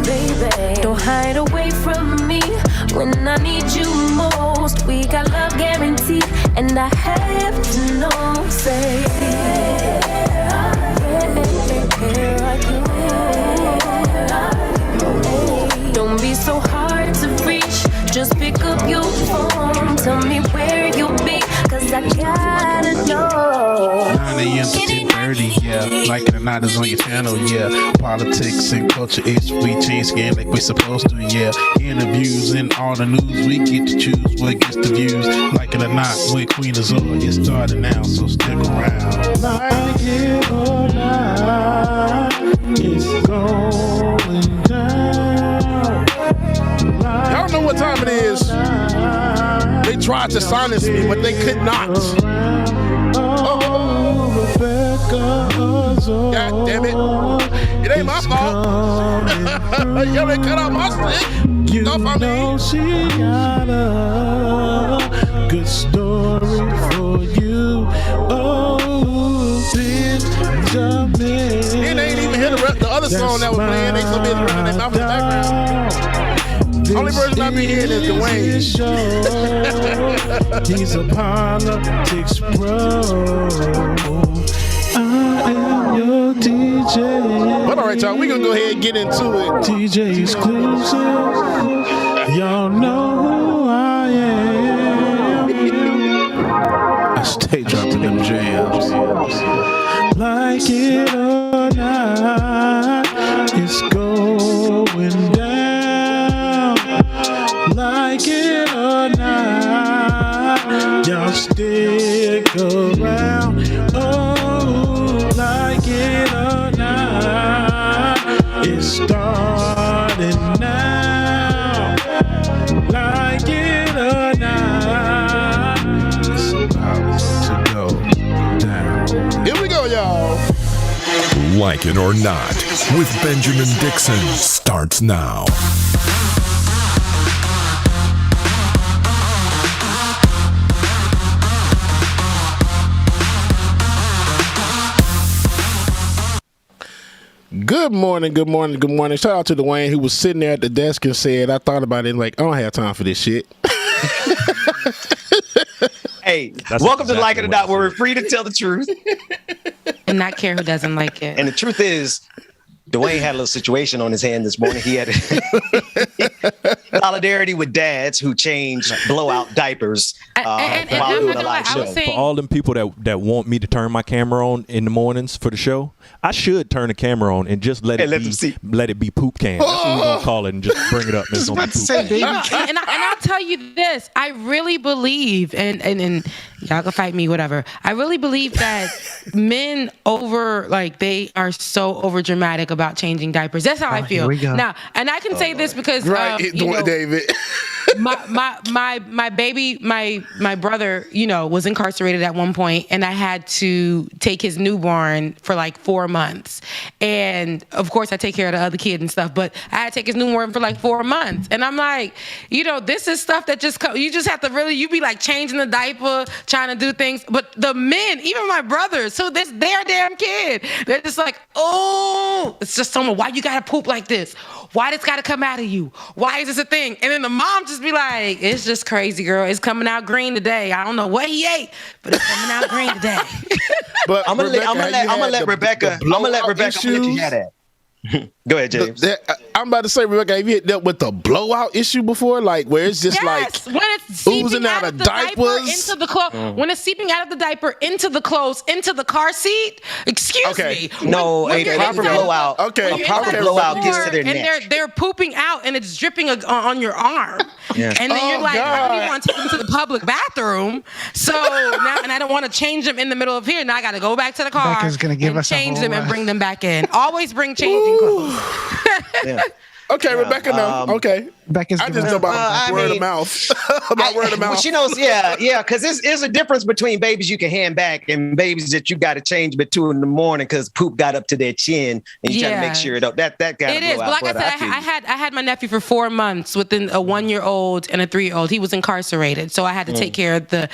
Baby, don't hide away from me when I need you most. We got love guaranteed, and I have to know, say, where are you? Don't be so hard to reach. Just pick up your phone. Tell me where you'll be, 'cause I gotta know. 9 a.m. to 10:30, yeah. Like it or not, is on your channel, yeah. Politics and culture is we change skin like we're supposed to, yeah. Interviews and all the news, we get to choose what gets the views. Like it or not, with Queen Azor, it started now, so stick around. Like it or not, it's going down. Y'all know what time it is. They tried to silence me, but they could not. Oh, Rebecca. God damn it. It ain't my fault. You already cut out my stick. You know she got a good story for you. Oh, Benjamin. And they ain't even hear the other song that was playing. They so busy running their mouth in the background. Only person I be hearing is Dwayne. He's a politics pro. I am your DJ. But all right, y'all, we gonna go ahead and get into it. DJ exclusive. Y'all know who I am. I stay dropping them jams. Like it or not, it's going down. Like it or not, y'all stick around. Oh, like it or not, it's starting now. Like it or not, it's about to go down. Here we go, y'all. Like It or Not with Benjamin Dixon starts now. Good morning, good morning, good morning. Shout out to Dwayne, who was sitting there at the desk and said, I thought about it, like, I don't have time for this shit. Hey, welcome to Like It or Not, where we're free to tell the truth. And not care who doesn't like it. And the truth is, Dwayne had a little situation on his hand this morning. He had solidarity with dads who change blowout diapers while doing a live show. For all them people that want me to turn my camera on in the mornings for the show, I should turn the camera on and just let it be poop cam. That's what we're gonna call it, and just bring it up. And, and I'll tell you this: I really believe, and y'all can fight me, whatever. I really believe that men they are so over dramatic about changing diapers. That's how I feel. Now, and I can say this because David. my baby, my brother, was incarcerated at one point, and I had to take his newborn for like 4 months. And of course I take care of the other kid and stuff, but I had to take his newborn for like 4 months. And I'm like, this is stuff that you just have to really, you be like changing the diaper, trying to do things. But the men, even my brothers, so this their damn kid, they're just like, oh, it's just someone, why you gotta poop like this? Why this gotta come out of you? Why is this a thing? And then the mom just be like, it's just crazy, girl. It's coming out green today. I don't know what he ate, but it's coming out green today. But I'm gonna let Rebecca let you have that. Go ahead, James. I'm about to say, Rebecca, have you dealt with the blowout issue before? Like, where it's just when it's oozing out of diapers into the clothes. When it's seeping out of the diaper into the clothes, into the car seat. Excuse me. No, a proper blowout. A proper blowout gets to their neck. And they're pooping out, and it's dripping on your arm. Yeah. And then you're like, I don't even want to take them to the public bathroom. So now, and I don't want to change them in the middle of here. Now I got to go back to the car and change them and bring them back in. Always bring changing clothes. Yeah. Okay, Rebecca, no. Okay. Becca's I just know about word of mouth. Word of mouth. Well, she knows, yeah, because there's a difference between babies you can hand back and babies that you got to change at 2 a.m. because poop got up to their chin and you try to make sure that got to blow out. It is, but like I said, I had my nephew for 4 months with a 1-year-old and a 3-year-old. He was incarcerated, so I had to take care of the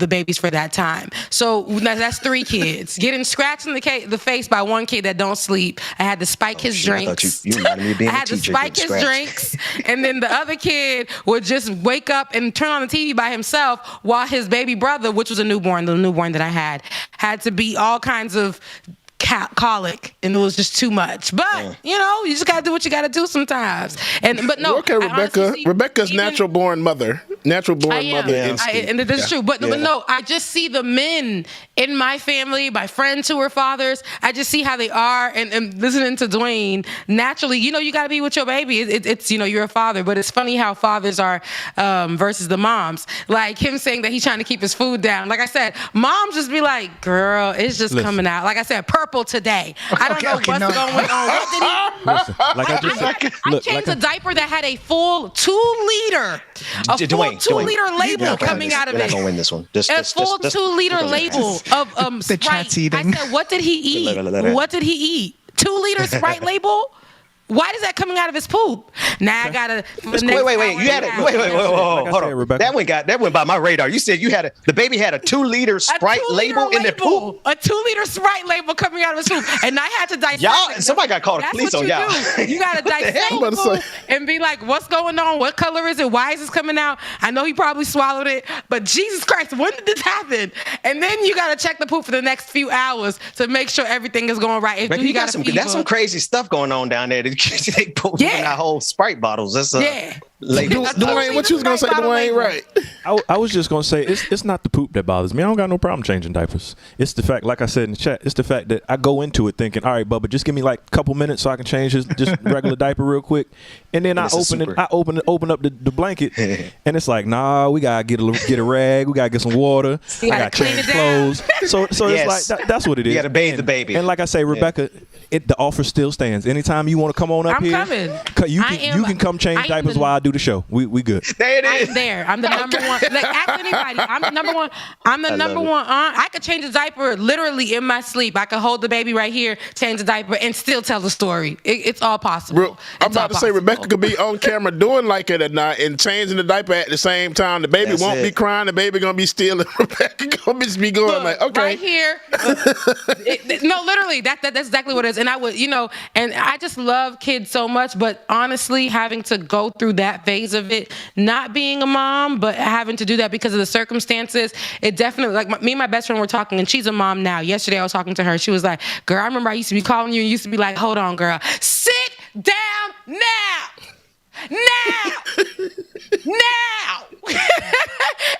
babies for that time. So that's 3 kids getting scratched in the face by one kid that don't sleep. I had to spike his drinks. You reminded me of being a teacher. I had to spike his drinks. And then the other kid would just wake up and turn on the TV by himself while his baby brother, which was the newborn that I had to be all kinds of colic, and it was just too much. But you just gotta do what you gotta do sometimes. But no, okay, Rebecca's natural born mother instinct. And that's true. But no, I just see the men in my family, my friends who are fathers. I just see how they are, and listening to Dwayne. Naturally, you gotta be with your baby. It's you're a father, but it's funny how fathers are versus the moms. Like him saying that he's trying to keep his food down. Like I said, moms just be like, "Girl, it's just coming out." Like I said, purple today. I don't know what's going on. What did he? Listen, I changed a diaper that had a full 2-liter A full 2-liter label coming out of it. You're not gonna win this one. A full 2-liter label of the chat's eating. I said, what did he eat? What did he eat? 2-liter Sprite label? Why is that coming out of his poop? Now I gotta. Wait. You had it. Wait. Hold on. Rebecca. That went by my radar. You said the baby had a 2-liter Sprite label in their poop. A 2-liter Sprite label coming out of his poop, and I had to dissect. Somebody got called the police on y'all. You gotta dissect poop and be like, what's going on? What color is it? Why is this coming out? I know he probably swallowed it, but Jesus Christ, when did this happen? And then you gotta check the poop for the next few hours to make sure everything is going right. If you got some crazy stuff going on down there. They put in our whole Sprite bottles. That's Dwayne, what you was gonna say? Dwayne, right? I was just gonna say it's not the poop that bothers me. I don't got no problem changing diapers. It's the fact, like I said in the chat, it's the fact that I go into it thinking, all right, Bubba, just give me like a couple minutes so I can change his just regular diaper real quick, and then I open up the blanket, and it's like, nah, we gotta get a rag, we gotta get some water, I gotta change clothes. So it's like that's what it is. You gotta bathe the baby. And like I say, Rebecca, the offer still stands. Anytime you want to come on up I'm here, coming. You can come change diapers while I do the show. We good. There it is. I'm there. I'm the number one. Like, ask anybody. I'm the number one. I'm the number one aunt. I could change a diaper literally in my sleep. I could hold the baby right here, change the diaper, and still tell the story. It's all possible. Bro, I'm about to say Rebecca could be on camera doing like it or not and changing the diaper at the same time. The baby won't be crying. The baby gonna be still. And Rebecca gonna just be going like, okay, right here. No, literally, that's exactly what it is. And I would, and I just love kids so much. But honestly, having to go through that phase of it, not being a mom, but having to do that because of the circumstances, it definitely, like me and my best friend were talking, and she's a mom now. Yesterday I was talking to her. She was like, girl, I remember I used to be calling you and used to be like, hold on, girl, sit down now.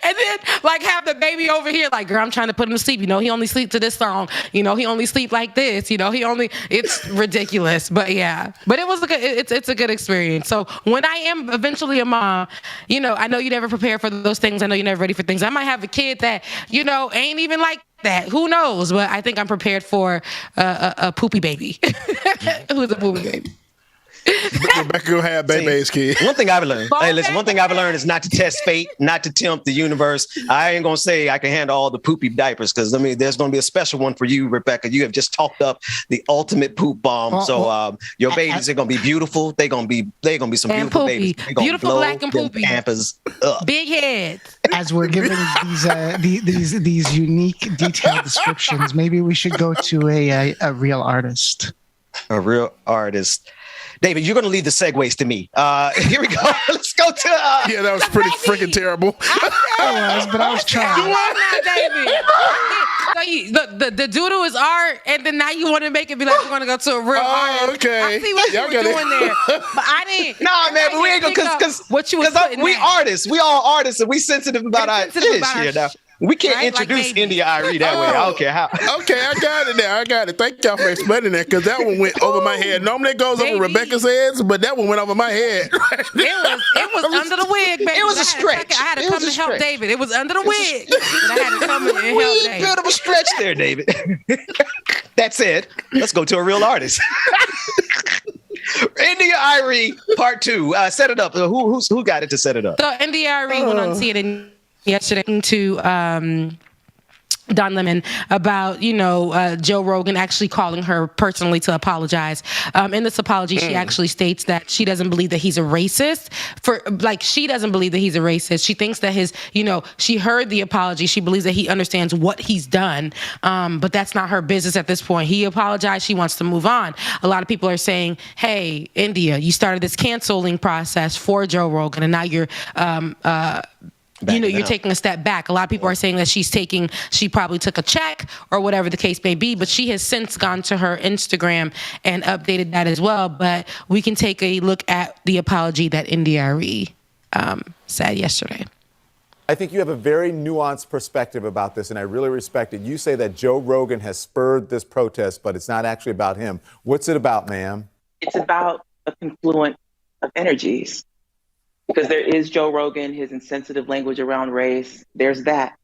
And then like have the baby over here like, girl, I'm trying to put him to sleep. He only sleep to this song. He only sleep like this. It's ridiculous. But yeah, but it was it's a good experience. So when I am eventually a mom, I know you never prepare for those things. I know you're never ready for things. I might have a kid that, ain't even like that. Who knows? But I think I'm prepared for a poopy baby. Who's a poopy baby? Rebecca gonna have baby's kid. One thing I've learned. Hey, listen. One thing I've learned is not to test fate, not to tempt the universe. I ain't gonna say I can handle all the poopy diapers because there's gonna be a special one for you, Rebecca. You have just talked up the ultimate poop bomb. So your babies are gonna be beautiful. They're gonna be some beautiful babies. Beautiful black and poopy. Pampers up. Big heads. As we're giving these unique, detailed descriptions, maybe we should go to a real artist. A real artist. David, you're going to leave the segues to me. Here we go. Let's go to... yeah, that was pretty freaking terrible. But I was trying. So the doodle is art, and then now you want to make it be like we're going to go to a real artist. Okay. I see what you were doing there. But I didn't... Nah, man, but we ain't going to... Because we artists. We all artists, and we sensitive about our shit here now. We can't introduce India Irie that way. I don't care how. Okay, I got it now. I got it. Thank y'all for explaining that because that one went over my head. Normally it goes over Rebecca's heads, but that one went over my head. It was under the wig, baby. It was a stretch. I had to come to help David. It was under the wig. But I had to come and help David. Bit of a stretch there, David. That said, let's go to a real artist. India Irie, part 2. Set it up. Who got it to set it up? So India Irie went on CNN yesterday to Don Lemon about, Joe Rogan actually calling her personally to apologize. In this apology, she actually states that she doesn't believe that he's a racist. She doesn't believe that he's a racist. She thinks that she heard the apology. She believes that he understands what he's done. But that's not her business at this point. He apologized. She wants to move on. A lot of people are saying, hey, India, you started this canceling process for Joe Rogan, and now you're you're taking a step back. A lot of people are saying that she probably took a check or whatever the case may be, but she has since gone to her Instagram and updated that as well. But we can take a look at the apology that India Irie said yesterday. I think you have a very nuanced perspective about this, and I really respect it. You say that Joe Rogan has spurred this protest, but it's not actually about him. What's it about, ma'am? It's about a confluence of energies. Because there is Joe Rogan, his insensitive language around race. There's that.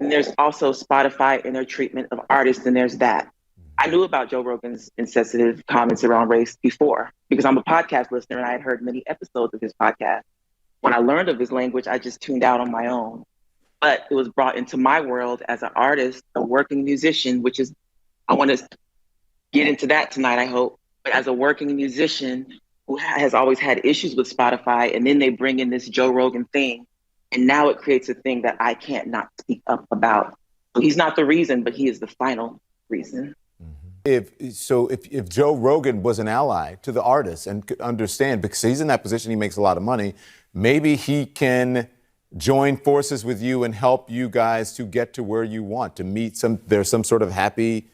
And there's also Spotify and their treatment of artists, and there's that. I knew about Joe Rogan's insensitive comments around race before because I'm a podcast listener and I had heard many episodes of his podcast. when I learned of his language, I just tuned out on my own. But it was brought into my world as an artist, a working musician, which is, I want to get into that tonight, I hope. But as a working musician who has always had issues with Spotify, and then they bring in this Joe Rogan thing, and now it creates a thing that I can't not speak up about. So he's not the reason, but he is the final reason. If Joe Rogan was an ally to the artist and could understand, because he's in that position, he makes a lot of money, maybe he can join forces with you and help you guys to get to where you want, to meet there's some sort of happy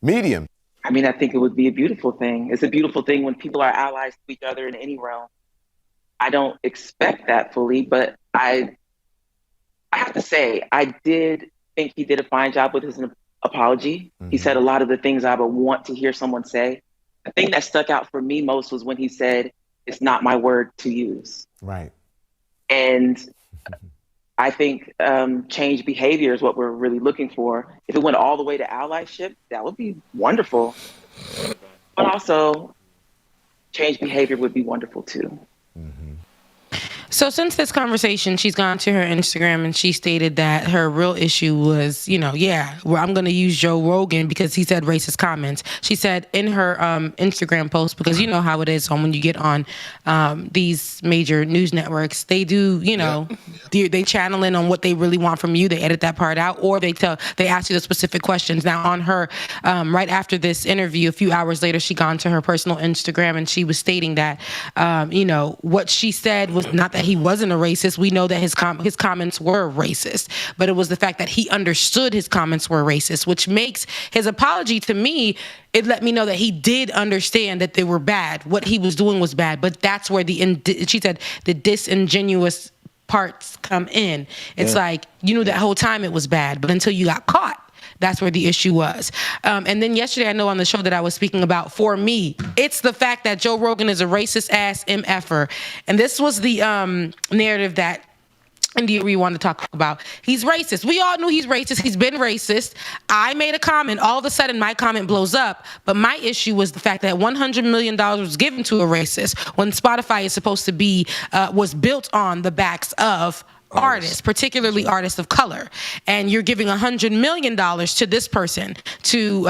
medium. I mean, I think it would be a beautiful thing. It's a beautiful thing when people are allies to each other in any realm. I don't expect that fully, but I have to say, I did think he did a fine job with his apology. He said a lot of the things I would want to hear someone say. The thing that stuck out for me most was when he said, "It's not my word to use." Right. And I think change behavior is what we're really looking for. If it went all the way to allyship, that would be wonderful. But also, change behavior would be wonderful too. So since this conversation, she's gone to her Instagram and she stated that her real issue was, I'm going to use Joe Rogan because he said racist comments. She said in her Instagram post, because you know how it is when you get on these major news networks, they do, they channel in on what they really want from you. They edit that part out, or they ask you the specific questions. Now on her, right after this interview, a few hours later, she gone to her personal Instagram and she was stating that, what she said was not that he wasn't a racist. We know that his comments were racist, but it was the fact that he understood his comments were racist, which makes his apology to me, it let me know that he did understand that they were bad. What he was doing was bad, but that's where she said the disingenuous parts come in. It's like, you knew that whole time it was bad, but until you got caught, that's where the issue was. And then yesterday, I know on the show that I was speaking about, for me, it's the fact that Joe Rogan is a racist ass MFer. And this was the narrative that India we want to talk about. He's racist. We all knew he's racist. He's been racist. I made a comment. All of a sudden, my comment blows up. But my issue was the fact that $100 million was given to a racist when Spotify is supposed to be, was built on the backs of artists, particularly artists of color, and you're giving $100 million to this person to,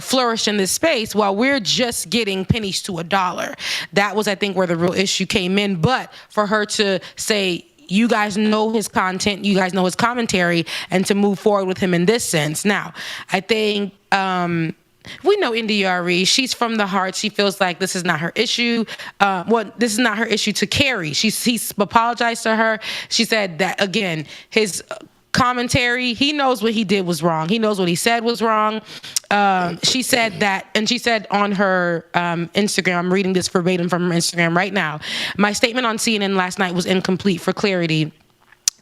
flourish in this space while we're just getting pennies to $1. That was, I think, where the real issue came in. But for her to say, you guys know his content, you guys know his commentary, and to move forward with him in this sense. Now, I think, we know India.Arie. She's from the heart. She feels like this is not her issue. This is not her issue to carry. He's apologized to her. She said that, again, his commentary, he knows what he did was wrong. He knows what he said was wrong. She said that, and she said on her Instagram, I'm reading this verbatim from her Instagram right now, my statement on CNN last night was incomplete. For clarity,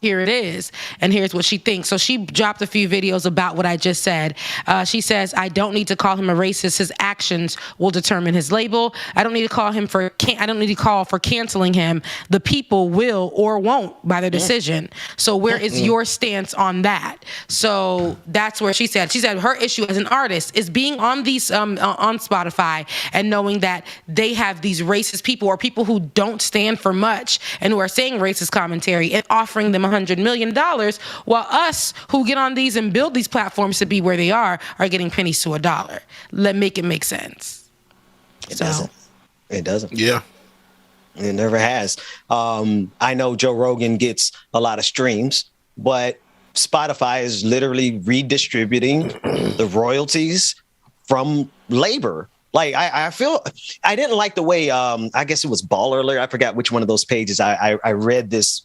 here it is, and here's what she thinks. So she dropped a few videos about what I just said. She says, I don't need to call him a racist. His actions will determine his label. I don't need to call for canceling him. The people will or won't by their decision. So where is your stance on that? So that's where she said her issue as an artist is being on these on Spotify and knowing that they have these racist people or people who don't stand for much and who are saying racist commentary and offering them $100 million, while us who get on these and build these platforms to be where they are getting pennies to $1. Let's make it make sense. It doesn't. It doesn't. Yeah. It never has. I know Joe Rogan gets a lot of streams, but Spotify is literally redistributing the royalties from labor. Like, I feel I didn't like the way, I guess it was Baller Alert. I forgot which one of those pages. I read this,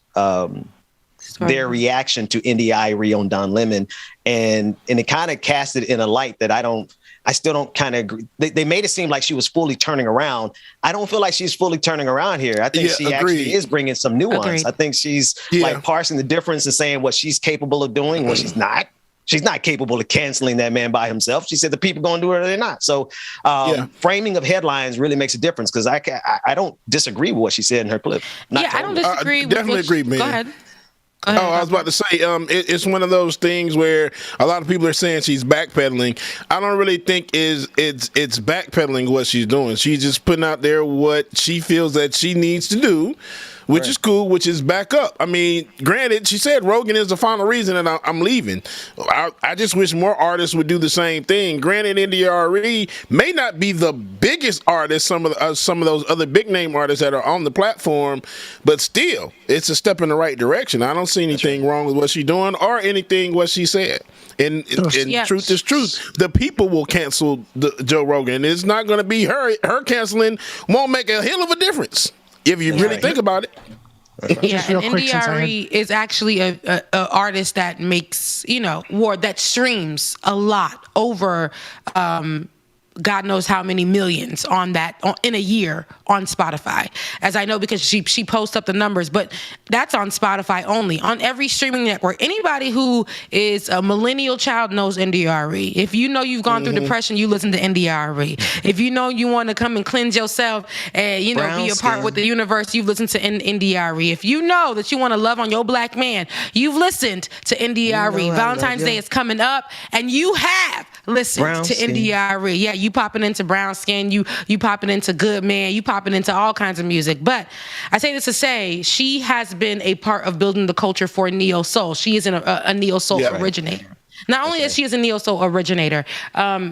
their reaction to India.Arie on Don Lemon, and it kind of cast it in a light that I still don't kind of agree. They made it seem like she was fully turning around. I don't feel like she's fully turning around here. I think she actually is bringing some nuance. Agreed. I think she's like parsing the difference and saying what she's capable of doing, what she's not. She's not capable of canceling that man by himself. She said the people going to do it or they're not. So framing of headlines really makes a difference, because I don't disagree with what she said in her clip. I don't disagree. Definitely agree, man. Go ahead. I was about to say, it's one of those things where a lot of people are saying she's backpedaling. I don't really think it's backpedaling what she's doing. She's just putting out there what she feels that she needs to do, which is cool, which is back up. I mean, granted, she said Rogan is the final reason that I'm leaving. I just wish more artists would do the same thing. Granted, NDRE may not be the biggest artist, some of those other big name artists that are on the platform, but still, it's a step in the right direction. I don't see anything wrong with what she's doing or anything what she said. And truth is truth. The people will cancel Joe Rogan. It's not going to be her. Her canceling won't make a hell of a difference if you really think about it. Yeah, and NDRE is actually a artist that makes, that streams a lot over God knows how many millions in a year on Spotify, as I know because she posts up the numbers, but that's on Spotify only. On every streaming network, anybody who is a millennial child knows NDRE. If you know you've gone through depression, you listen to NDRE. If you know you want to come and cleanse yourself and be a part with the universe, you've listened to NDRE. If you know that you want to love on your black man, you've listened to NDRE. Valentine's Day is coming up, and you have listened to NDRE. Yeah, you popping into brown skin, you popping into good man, you popping into all kinds of music. But I say this to say she has been a part of building the culture for neo soul. She is a neo soul originator. Not only is she a neo soul originator,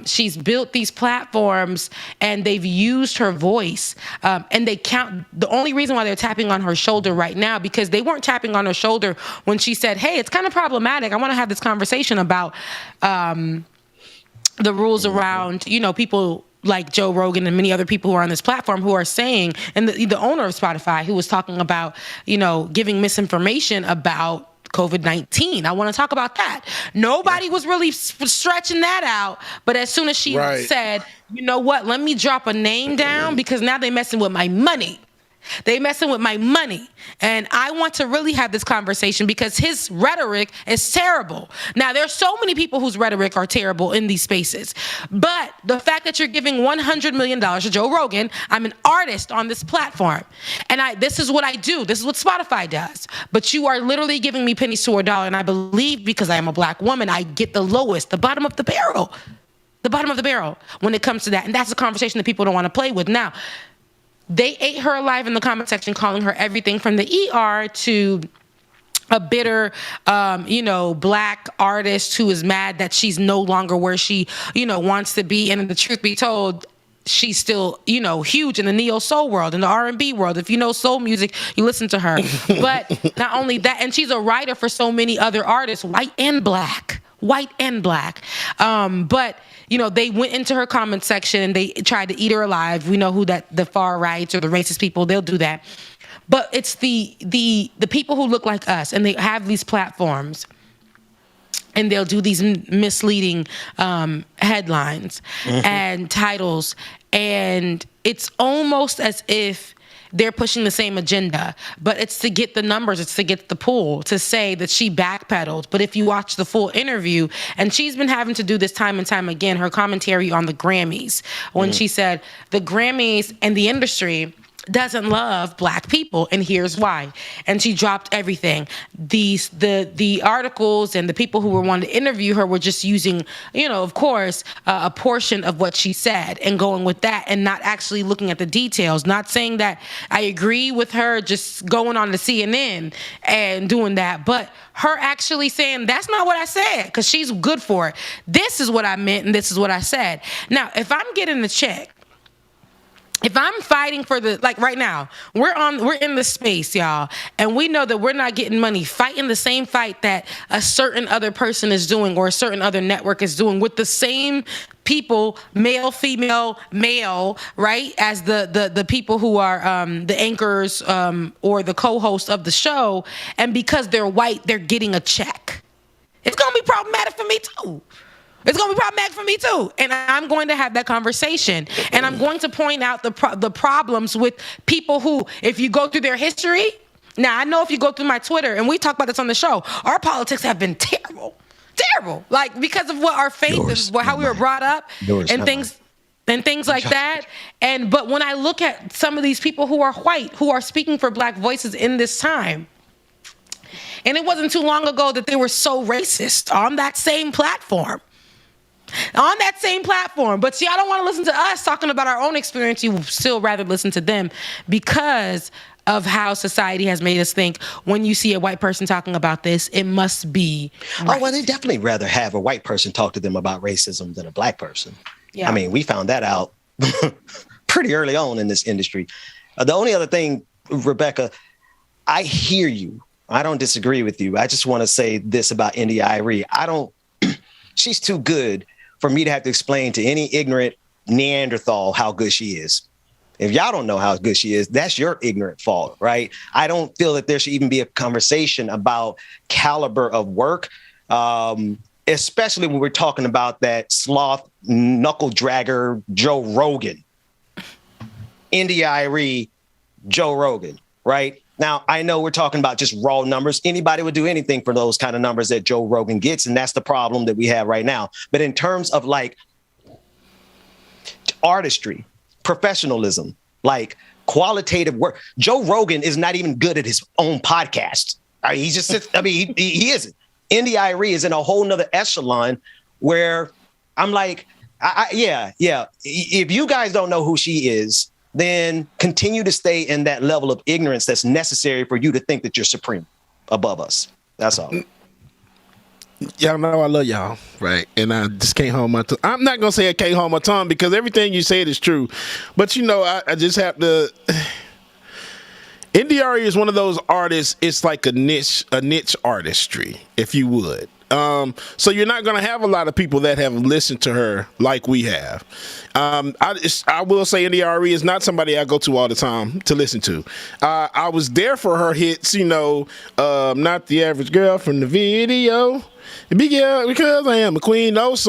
she's built these platforms and they've used her voice. And the only reason why they're tapping on her shoulder right now, because they weren't tapping on her shoulder when she said, hey, it's kind of problematic. I want to have this conversation about the rules around, people like Joe Rogan and many other people who are on this platform who are saying, and the owner of Spotify who was talking about, giving misinformation about COVID-19. I want to talk about that. Nobody was really stretching that out. But as soon as she said, you know what, let me drop a name down because now they're messing with my money. They messing with my money. And I want to really have this conversation because his rhetoric is terrible. Now, there's so many people whose rhetoric are terrible in these spaces. But the fact that you're giving $100 million to Joe Rogan, I'm an artist on this platform. And this is what I do. This is what Spotify does. But you are literally giving me pennies to a dollar. And I believe because I am a black woman, I get the lowest, the bottom of the barrel. The bottom of the barrel when it comes to that. And that's a conversation that people don't want to play with. Now, they ate her alive in the comment section, calling her everything from the ER to a bitter, black artist who is mad that she's no longer where she, wants to be. And the truth be told, she's still, huge in the neo soul world, in the R&B world. If you know soul music, you listen to her. But not only that, and she's a writer for so many other artists, white and black. But they went into her comment section and they tried to eat her alive. We know who the far right or the racist people, they'll do that. But it's the people who look like us and they have these platforms and they'll do these misleading headlines and titles. And it's almost as if they're pushing the same agenda, but it's to get the numbers, it's to get the pull, to say that she backpedaled. But if you watch the full interview, and she's been having to do this time and time again, her commentary on the Grammys, when she said the Grammys and the industry doesn't love black people, and here's why. And she dropped everything. The articles and the people who were wanting to interview her were just using, of course, a portion of what she said and going with that and not actually looking at the details. Not saying that I agree with her just going on to CNN and doing that, but her actually saying that's not what I said because she's good for it. This is what I meant and this is what I said. Now, if I'm getting the check, if I'm fighting for right now, we're in the space, y'all, and we know that we're not getting money fighting the same fight that a certain other person is doing or a certain other network is doing with the same people, male, female, male, right? As the people who are the anchors or the co-host of the show, and because they're white, they're getting a check. It's gonna be problematic for me too. It's going to be problematic for me too. And I'm going to have that conversation. And I'm going to point out the problems with people who, if you go through their history, now I know if you go through my Twitter, and we talk about this on the show, our politics have been terrible. Like because of what our faith is, how we were brought up and things like that. But when I look at some of these people who are white, who are speaking for black voices in this time, and it wasn't too long ago that they were so racist on that same platform. But see, I don't want to listen to us talking about our own experience. You still rather listen to them because of how society has made us think when you see a white person talking about this, it must be right. Oh, well, they definitely rather have a white person talk to them about racism than a black person. Yeah. I mean, we found that out pretty early on in this industry. The only other thing, Rebecca, I hear you. I don't disagree with you. I just want to say this about India.Arie. She's too good for me to have to explain to any ignorant Neanderthal how good she is. If y'all don't know how good she is, that's your ignorant fault, right? I don't feel that there should even be a conversation about caliber of work, especially when we're talking about that sloth knuckle dragger Joe Rogan. India.Arie, Joe Rogan, right? Now, I know we're talking about just raw numbers. Anybody would do anything for those kind of numbers that Joe Rogan gets, and that's the problem that we have right now. But in terms of like artistry, professionalism, like qualitative work, Joe Rogan is not even good at his own podcast. He just sits, he isn't. India.Arie is in a whole nother echelon where I'm like, yeah. If you guys don't know who she is, then continue to stay in that level of ignorance that's necessary for you to think that you're supreme above us. That's all. Y'all know I love y'all, right? And I just can't hold my tongue. I'm not going to say I can't hold my tongue because everything you said is true. But, you know, I just have to... India.Arie is one of those artists, it's like a niche artistry, if you would. So you're not going to have a lot of people that have listened to her like we have. I will say India.Arie is not somebody I go to all the time to listen to. I was there for her hits, you know, Not the Average Girl from the video. Because I Am a Queen, those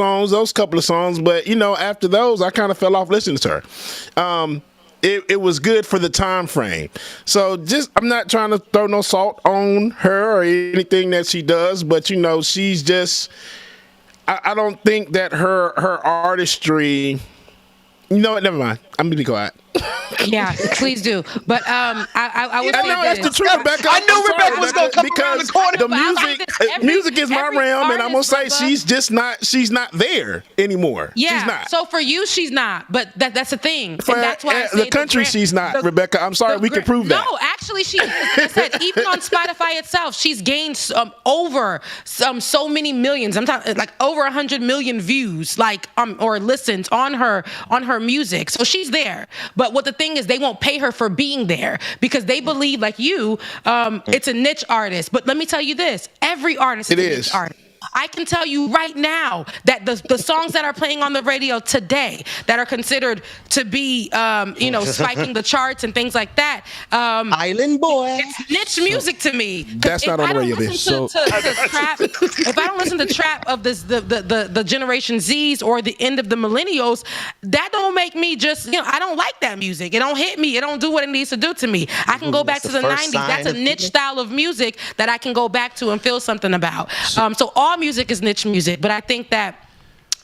couple of songs. But, you know, after those, I kind of fell off listening to her. It was good for the time frame. So I'm not trying to throw no salt on her or anything that she does, but you know, she's just, I don't think that her artistry, you know what, never mind. I'm gonna be quiet. Yeah, please do. But I would say that's the truth, Rebecca. I knew Rebecca was gonna come around the corner. The music is my realm, and I'm gonna say she's not there anymore. Yeah. She's not. So for you, she's not. But that's the thing. For and that's why I say the country, she's not, Rebecca. I'm sorry, we can prove that. No, actually, she. Like I said, even on Spotify itself, she's gained over so many millions. I'm talking like over 100 million views, or listens on her music. So she's there. But what the thing is, they won't pay her for being there because they believe, like you, it's a niche artist. But let me tell you this: every artist is a niche artist. I can tell you right now that the songs that are playing on the radio today that are considered to be, spiking the charts and things like that. Island Boy. It's niche music to me. That's not on the radio. If I don't listen to trap of the Generation Zs or the end of the millennials, that don't make me just, I don't like that music. It don't hit me. It don't do what it needs to do to me. I can go back to the 90s. That's a niche style of music that I can go back to and feel something about. So all music is niche music, but I think that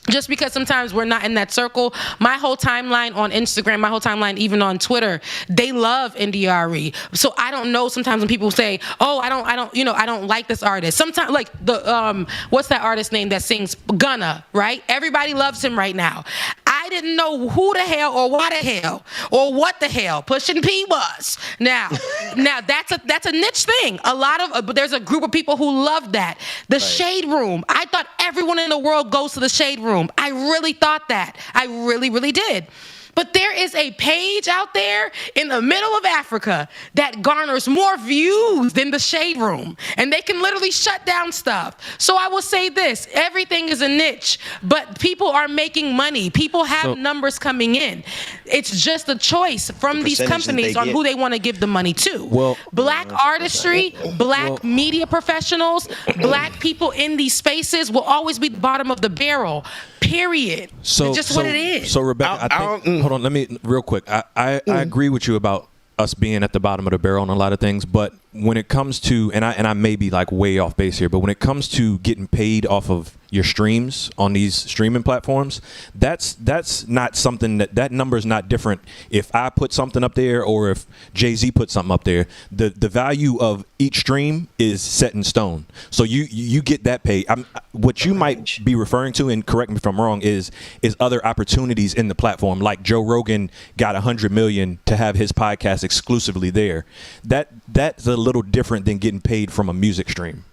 just because sometimes we're not in that circle, my whole timeline on Instagram, my whole timeline even on Twitter, they love India.Arie. So I don't know sometimes when people say, "Oh, I don't like this artist." Sometimes like the what's that artist name that sings Gunna, right? Everybody loves him right now. I didn't know who the hell or why the hell or what the hell Pushin' P was. Now that's a niche thing. But there's a group of people who love that. The Shade Room. I thought everyone in the world goes to the Shade Room. I really thought that. I really, really did. But there is a page out there in the middle of Africa that garners more views than the Shade Room. And they can literally shut down stuff. So I will say this, everything is a niche, but people are making money. People have numbers coming in. It's just a choice from these companies on who they want to give the money to. Black artistry, black media professionals, black people in these spaces will always be the bottom of the barrel. Period. It's just what it is. So Rebecca, I think, hold on, let me real quick. I agree with you about us being at the bottom of the barrel on a lot of things, but when it comes to, and I may be like way off base here, but when it comes to getting paid off of your streams on these streaming platforms, that's not something that number is not different if I put something up there or if Jay-Z put something up there. The value of each stream is set in stone. So you get that paid. What you might be referring to, and correct me if I'm wrong, is other opportunities in the platform. Like Joe Rogan got $100 million to have his podcast exclusively there. That's a little different than getting paid from a music stream.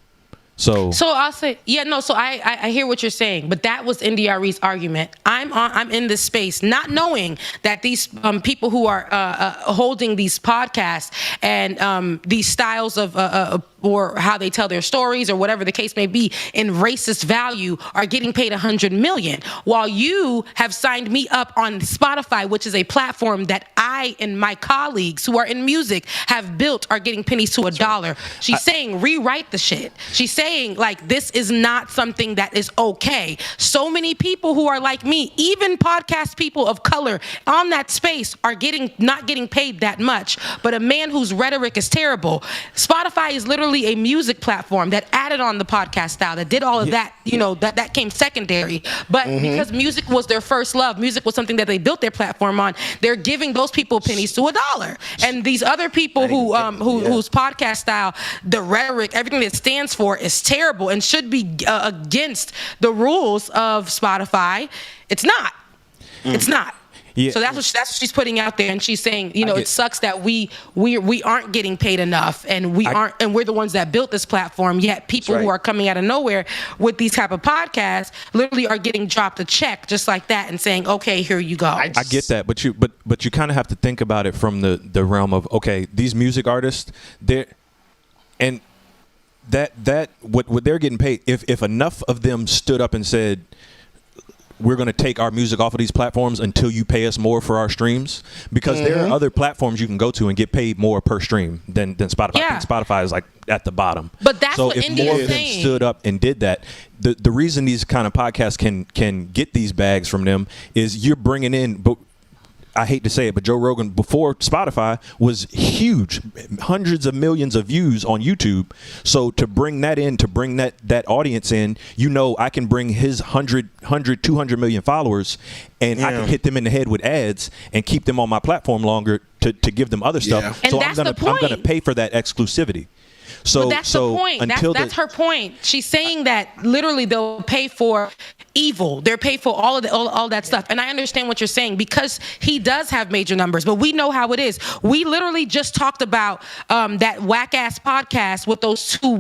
So I'll say, so I hear what you're saying, but that was NDRE's argument. I'm in this space not knowing that these people who are holding these podcasts and these styles of or how they tell their stories or whatever the case may be in racist value are getting paid $100 million, while you have signed me up on Spotify, which is a platform that I and my colleagues who are in music have built are getting pennies to $1. She's saying rewrite the shit. She's saying like this is not something that is okay. So many people who are like me, even podcast people of color on that space are not getting paid that much. But a man whose rhetoric is terrible. Spotify is literally a music platform that added on the podcast style, that did all of that, that came secondary. But because music was their first love, music was something that they built their platform on, they're giving those people pennies to $1. And these other people whose podcast style, the rhetoric, everything that it stands for is terrible and should be against the rules of Spotify. It's not. It's not. Yeah. So that's what she's putting out there, and she's saying, it sucks that we aren't getting paid enough, and we're the ones that built this platform. Yet people who are coming out of nowhere with these type of podcasts literally are getting dropped a check just like that and saying, "Okay, here you go." I get that, but you kind of have to think about it from the realm of, okay, these music artists, what they're getting paid. If enough of them stood up and said, we're going to take our music off of these platforms until you pay us more for our streams, because there are other platforms you can go to and get paid more per stream than Spotify. I think Spotify is like at the bottom. But that's so what if more of them stood up and did that, the reason these kind of podcasts can get these bags from them is you're bringing in, but I hate to say it, but Joe Rogan before Spotify was huge, hundreds of millions of views on YouTube. So to bring that in, to bring that audience in, I can bring his 200 million followers, and I can hit them in the head with ads and keep them on my platform longer to give them other stuff. And so that's I'm gonna pay for that exclusivity. So that's the point. That's her point. She's saying that literally they'll pay for evil. They're paid for all that stuff. And I understand what you're saying, because he does have major numbers, but we know how it is. We literally just talked about that whack ass podcast with those two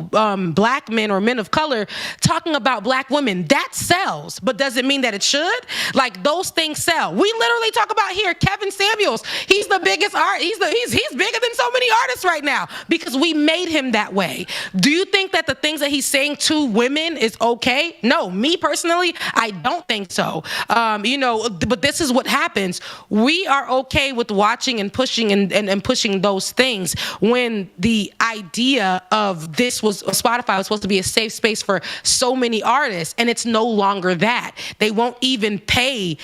black men or men of color talking about black women. That sells, but does it mean that it should? Like, those things sell. We literally talk about here Kevin Samuels. He's the biggest he's bigger than so many artists right now because we made him that way. Do you think that the things that he's saying to women is okay? No, me personally, I don't think so. But this is what happens. We are okay with watching and pushing and pushing those things when the idea of this was Spotify was supposed to be a safe space for so many artists, and it's no longer that. They won't even pay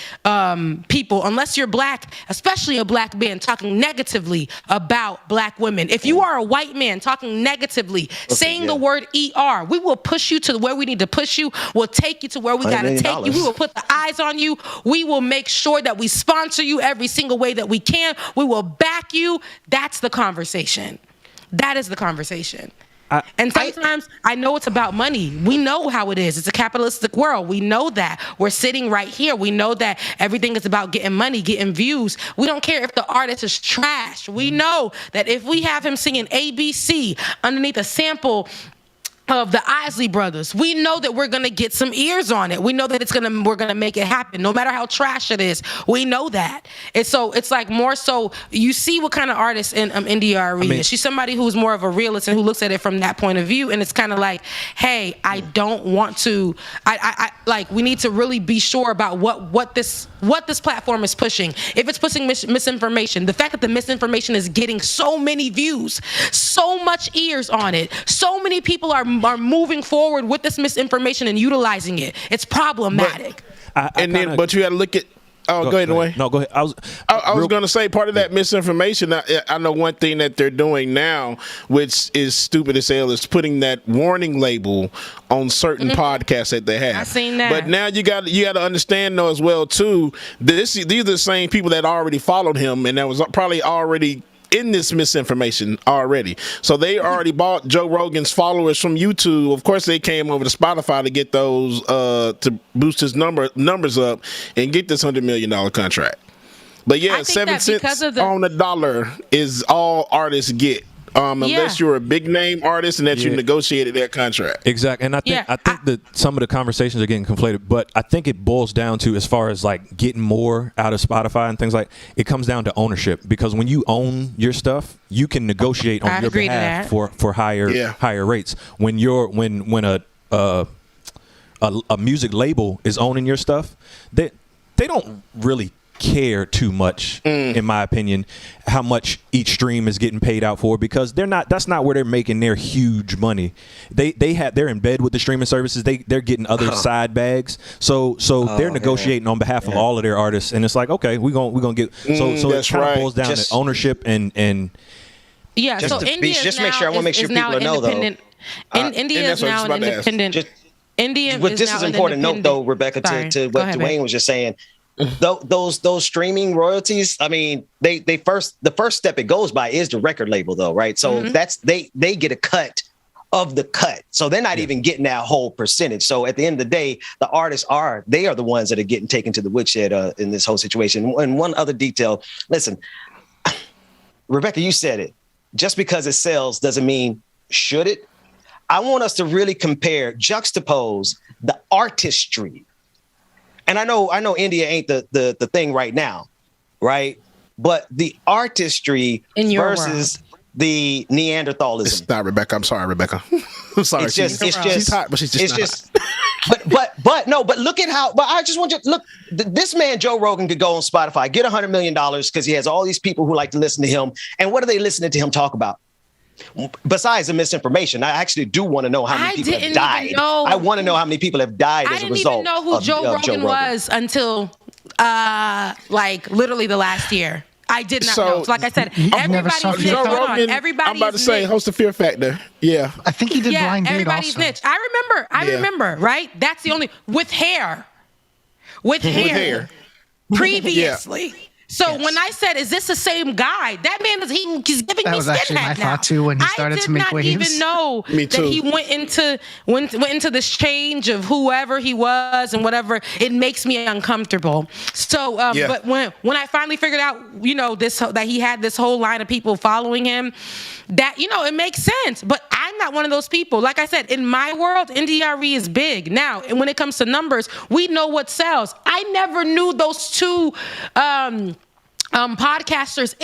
people unless you're black, especially a black man talking negatively about black women. If you are a white man talking negatively, saying the word ER, we will push you to where we need to push you. We'll take you to where we got to take you. We will put the eyes on you. We will make sure that we sponsor you every single way that we can. We will back you. That's the conversation. That is the conversation. And sometimes I know it's about money. We know how it is. It's a capitalistic world. We know that. We're sitting right here. We know that everything is about getting money, getting views. We don't care if the artist is trash. We know that if we have him singing ABC underneath a sample of the Isley Brothers, we know that we're gonna get some ears on it. We know that we're gonna make it happen, no matter how trash it is. We know that. And so it's like more so you see what kind of artist in NDRE is. She's somebody who's more of a realist and who looks at it from that point of view. And it's kind of like, hey, I don't want to. I like we need to really be sure about what this platform is pushing. If it's pushing misinformation, the fact that the misinformation is getting so many views, so much ears on it, so many people are moving forward with this misinformation and utilizing it. It's problematic. But you got to look at go ahead, Dwayne. No, go ahead. I was going to say part of that misinformation. I know one thing that they're doing now, which is stupid as hell, is putting that warning label on certain podcasts that they have. I've seen that. But now you got to understand though as well too. These are the same people that already followed him, and that was probably already in this misinformation already. So they already bought Joe Rogan's followers from YouTube. Of course, they came over to Spotify to get those to boost his numbers up and get this $100 million contract. But yeah, 7 cents on the dollar is all artists get. Unless you're a big name artist and that you negotiated that contract. Exactly. And I think that some of the conversations are getting conflated, but I think it boils down to, as far as like getting more out of Spotify and things like, it comes down to ownership, because when you own your stuff, you can negotiate on your behalf for higher rates. When a music label is owning your stuff, they don't really care too much, in my opinion, how much each stream is getting paid out for, because that's not where they're making their huge money. They're in bed with the streaming services. They're getting other side bags. So they're negotiating on behalf of all of their artists, and it's like, okay, we're gonna get so it kind of boils down to ownership and yeah. Just so India just make sure I want to make sure people know though. India is now an independent. India. But this is an important note though, Rebecca, to what Dwayne was just saying. Those streaming royalties, I mean, the first step it goes by is the record label though, right? So that's they get a cut of the cut. So they're not even getting that whole percentage. So at the end of the day, the artists are the ones that are getting taken to the woodshed in this whole situation. And one other detail, listen, Rebecca, you said it. Just because it sells doesn't mean should it. I want us to really juxtapose the artistry. And I know India ain't the thing right now, right? But the artistry versus the Neanderthalism. It's not Rebecca. I'm sorry, Rebecca. I'm sorry. It's just she's hot, but she's just not hot. But look at how. But I just want you to look. This man Joe Rogan could go on Spotify, get $100 million because he has all these people who like to listen to him. And what are they listening to him talk about? Besides the misinformation, I actually do want to know how many people have died. I want to know how many people have died as a result. I didn't even know who Joe Rogan was until like literally the last year. I did not know. So like I said, everybody's niche. Joe Rogan, I'm about to say, host of Fear Factor. Yeah. I think he did Blind Date everybody's also. niche. I remember, right? That's the only, with hair. Previously. So when I said, "Is this the same guy?" That man he's giving me skinhead now. That was actually my thought too when he started to make waves. I did not even know that he went into this change of whoever he was and whatever. It makes me uncomfortable. So, but when I finally figured out, that he had this whole line of people following him, that it makes sense. But I'm not one of those people. Like I said, in my world, NDRE is big now, and when it comes to numbers, we know what sells. I never knew those two. Podcasters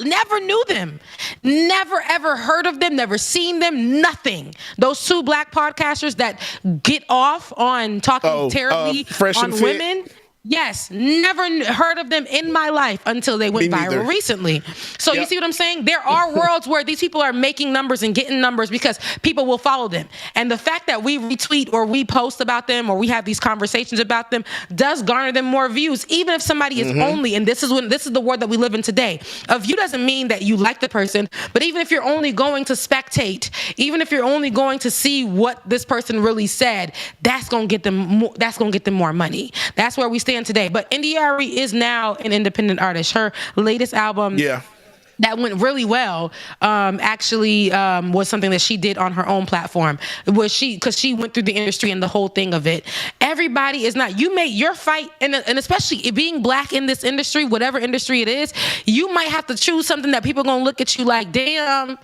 never knew them, never ever heard of them, never seen them, nothing. Those two black podcasters that get off on talking terribly on women. Yes, never heard of them in my life until they went viral recently. So you see what I'm saying? There are worlds where these people are making numbers and getting numbers because people will follow them. And the fact that we retweet or we post about them or we have these conversations about them does garner them more views, even if somebody is only, and this is the world that we live in today. A view doesn't mean that you like the person, but even if you're only going to spectate, even if you're only going to see what this person really said, that's going to get them more money. That's where we stand today. But NDRE is now an independent artist. Her latest album that went really well was something that she did on her own platform, because she went through the industry and the whole thing of it. Everybody is not, you make your fight, and especially being black in this industry, whatever industry it is, you might have to choose something that people are going to look at you like, damn,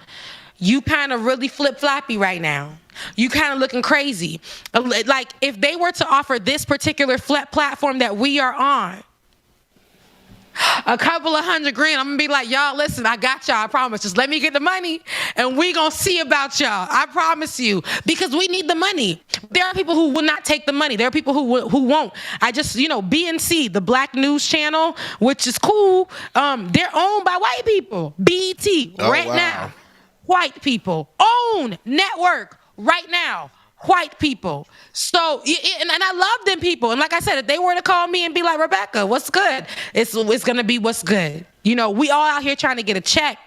you kind of really flip-floppy right now. You kind of looking crazy. Like if they were to offer this particular platform that we are on, a couple of $100,000, I'm gonna be like, y'all, listen, I got y'all, I promise. Just let me get the money and we gonna see about y'all. I promise you, because we need the money. There are people who will not take the money. There are people who won't. I just, BNC, the Black News Channel, which is cool. They're owned by white people. BET now. White people own network right now. white people. So, and I love them people. And like I said, if they were to call me and be like, Rebecca, what's good? It's going to be what's good. You know, we all out here trying to get a check.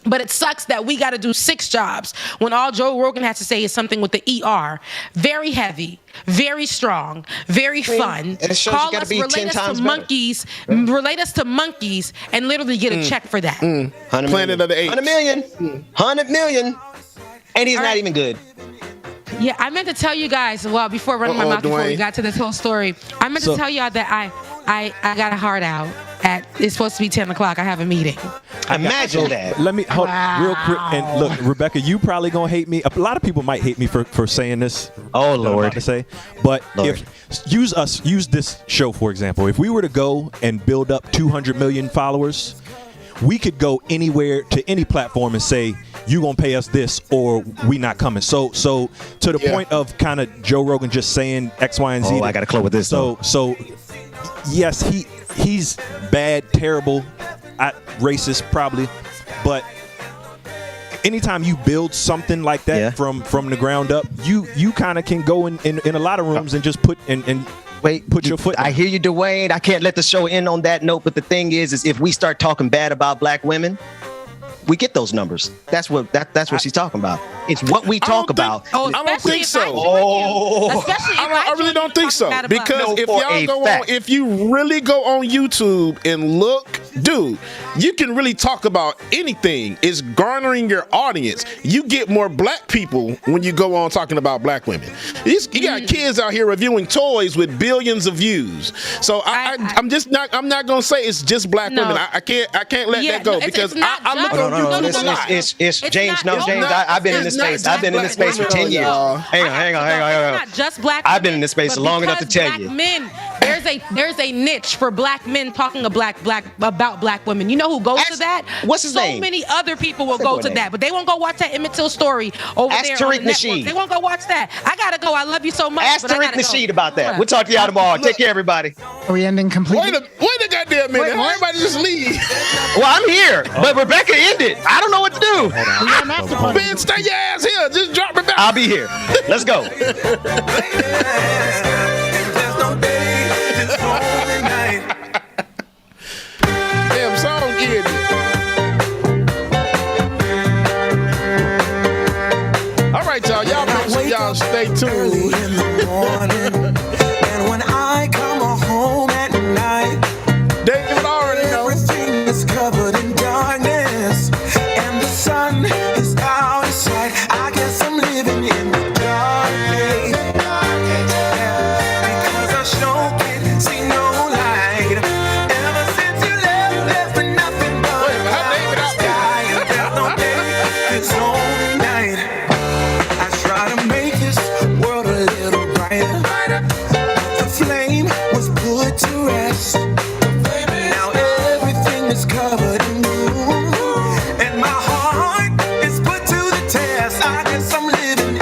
But it sucks that we got to do 6 jobs when all Joe Rogan has to say is something with the ER. Very heavy, very strong, very fun. And it shows Call you got to us, be relate 10 us times to better. monkeys, relate us to monkeys, and literally get a check for that. Planet of the Apes. 100 million. 100 million. And he's not even good. Yeah, I meant to tell you guys, before running my mouth, before we got to this whole story, I meant to tell y'all that I got a heart out. It's supposed to be 10 o'clock. I have a meeting. Imagine that. Let me hold real quick. And look, Rebecca, you probably gonna hate me. A lot of people might hate me for saying this. Oh Lord. I'm about to say, but use this show for example. If we were to go and build up 200 million followers, we could go anywhere to any platform and say, you gonna pay us this or we not coming. So to the point of kind of Joe Rogan just saying X, Y, and Z. Oh, I gotta close with this. So yes, he's bad, terrible, racist probably, but anytime you build something like that from the ground up, you kind of can go in a lot of rooms and just put your foot down. I hear you, Dwayne. I can't let the show end on that note, but the thing is if we start talking bad about black women, we get those numbers. That's what she's talking about. It's what we talk about. I don't think so. I really don't think so. Because if you really go on YouTube and look, dude, you can really talk about anything. It's garnering your audience. You get more black people when you go on talking about black women. You got kids out here reviewing toys with billions of views. So I'm not gonna say it's just black women. I can't let that go because I look on YouTube a lot. It's James. James. I've been in this space. I've been in this space for 10 years. Hang on. It's not just black I've been in this space long enough to tell you. Men, there's a niche for black men talking about black women. You know who goes to that? What's his name? So many other people will go to that, but they won't go watch that Emmett Till story over there on the network. They won't go watch that. I gotta go. I love you so much. Ask Tariq Nasheed about that. We'll talk to y'all tomorrow. Take care, everybody. Are we ending completely? Wait a goddamn minute. Everybody just leave. Well, I'm here, but Rebecca ended. I don't know what to do. Ben, stay your ass here. Just drop it back. I'll be here. Let's go. Damn song ended. All right, y'all. Y'all make sure y'all stay tuned. In the morning, and when I come home at night, David already knows. Everything is covered in darkness, and the sun is out of sight. I guess I'm living in the dark age. Because I sure can't see no light. Ever since you left, there's been nothing but the sky, and there's no day, it's only night. I try to make this world a little brighter. The flame was put to rest. Now everything is covered in gloom, and my heart is put to the test. I guess I'm living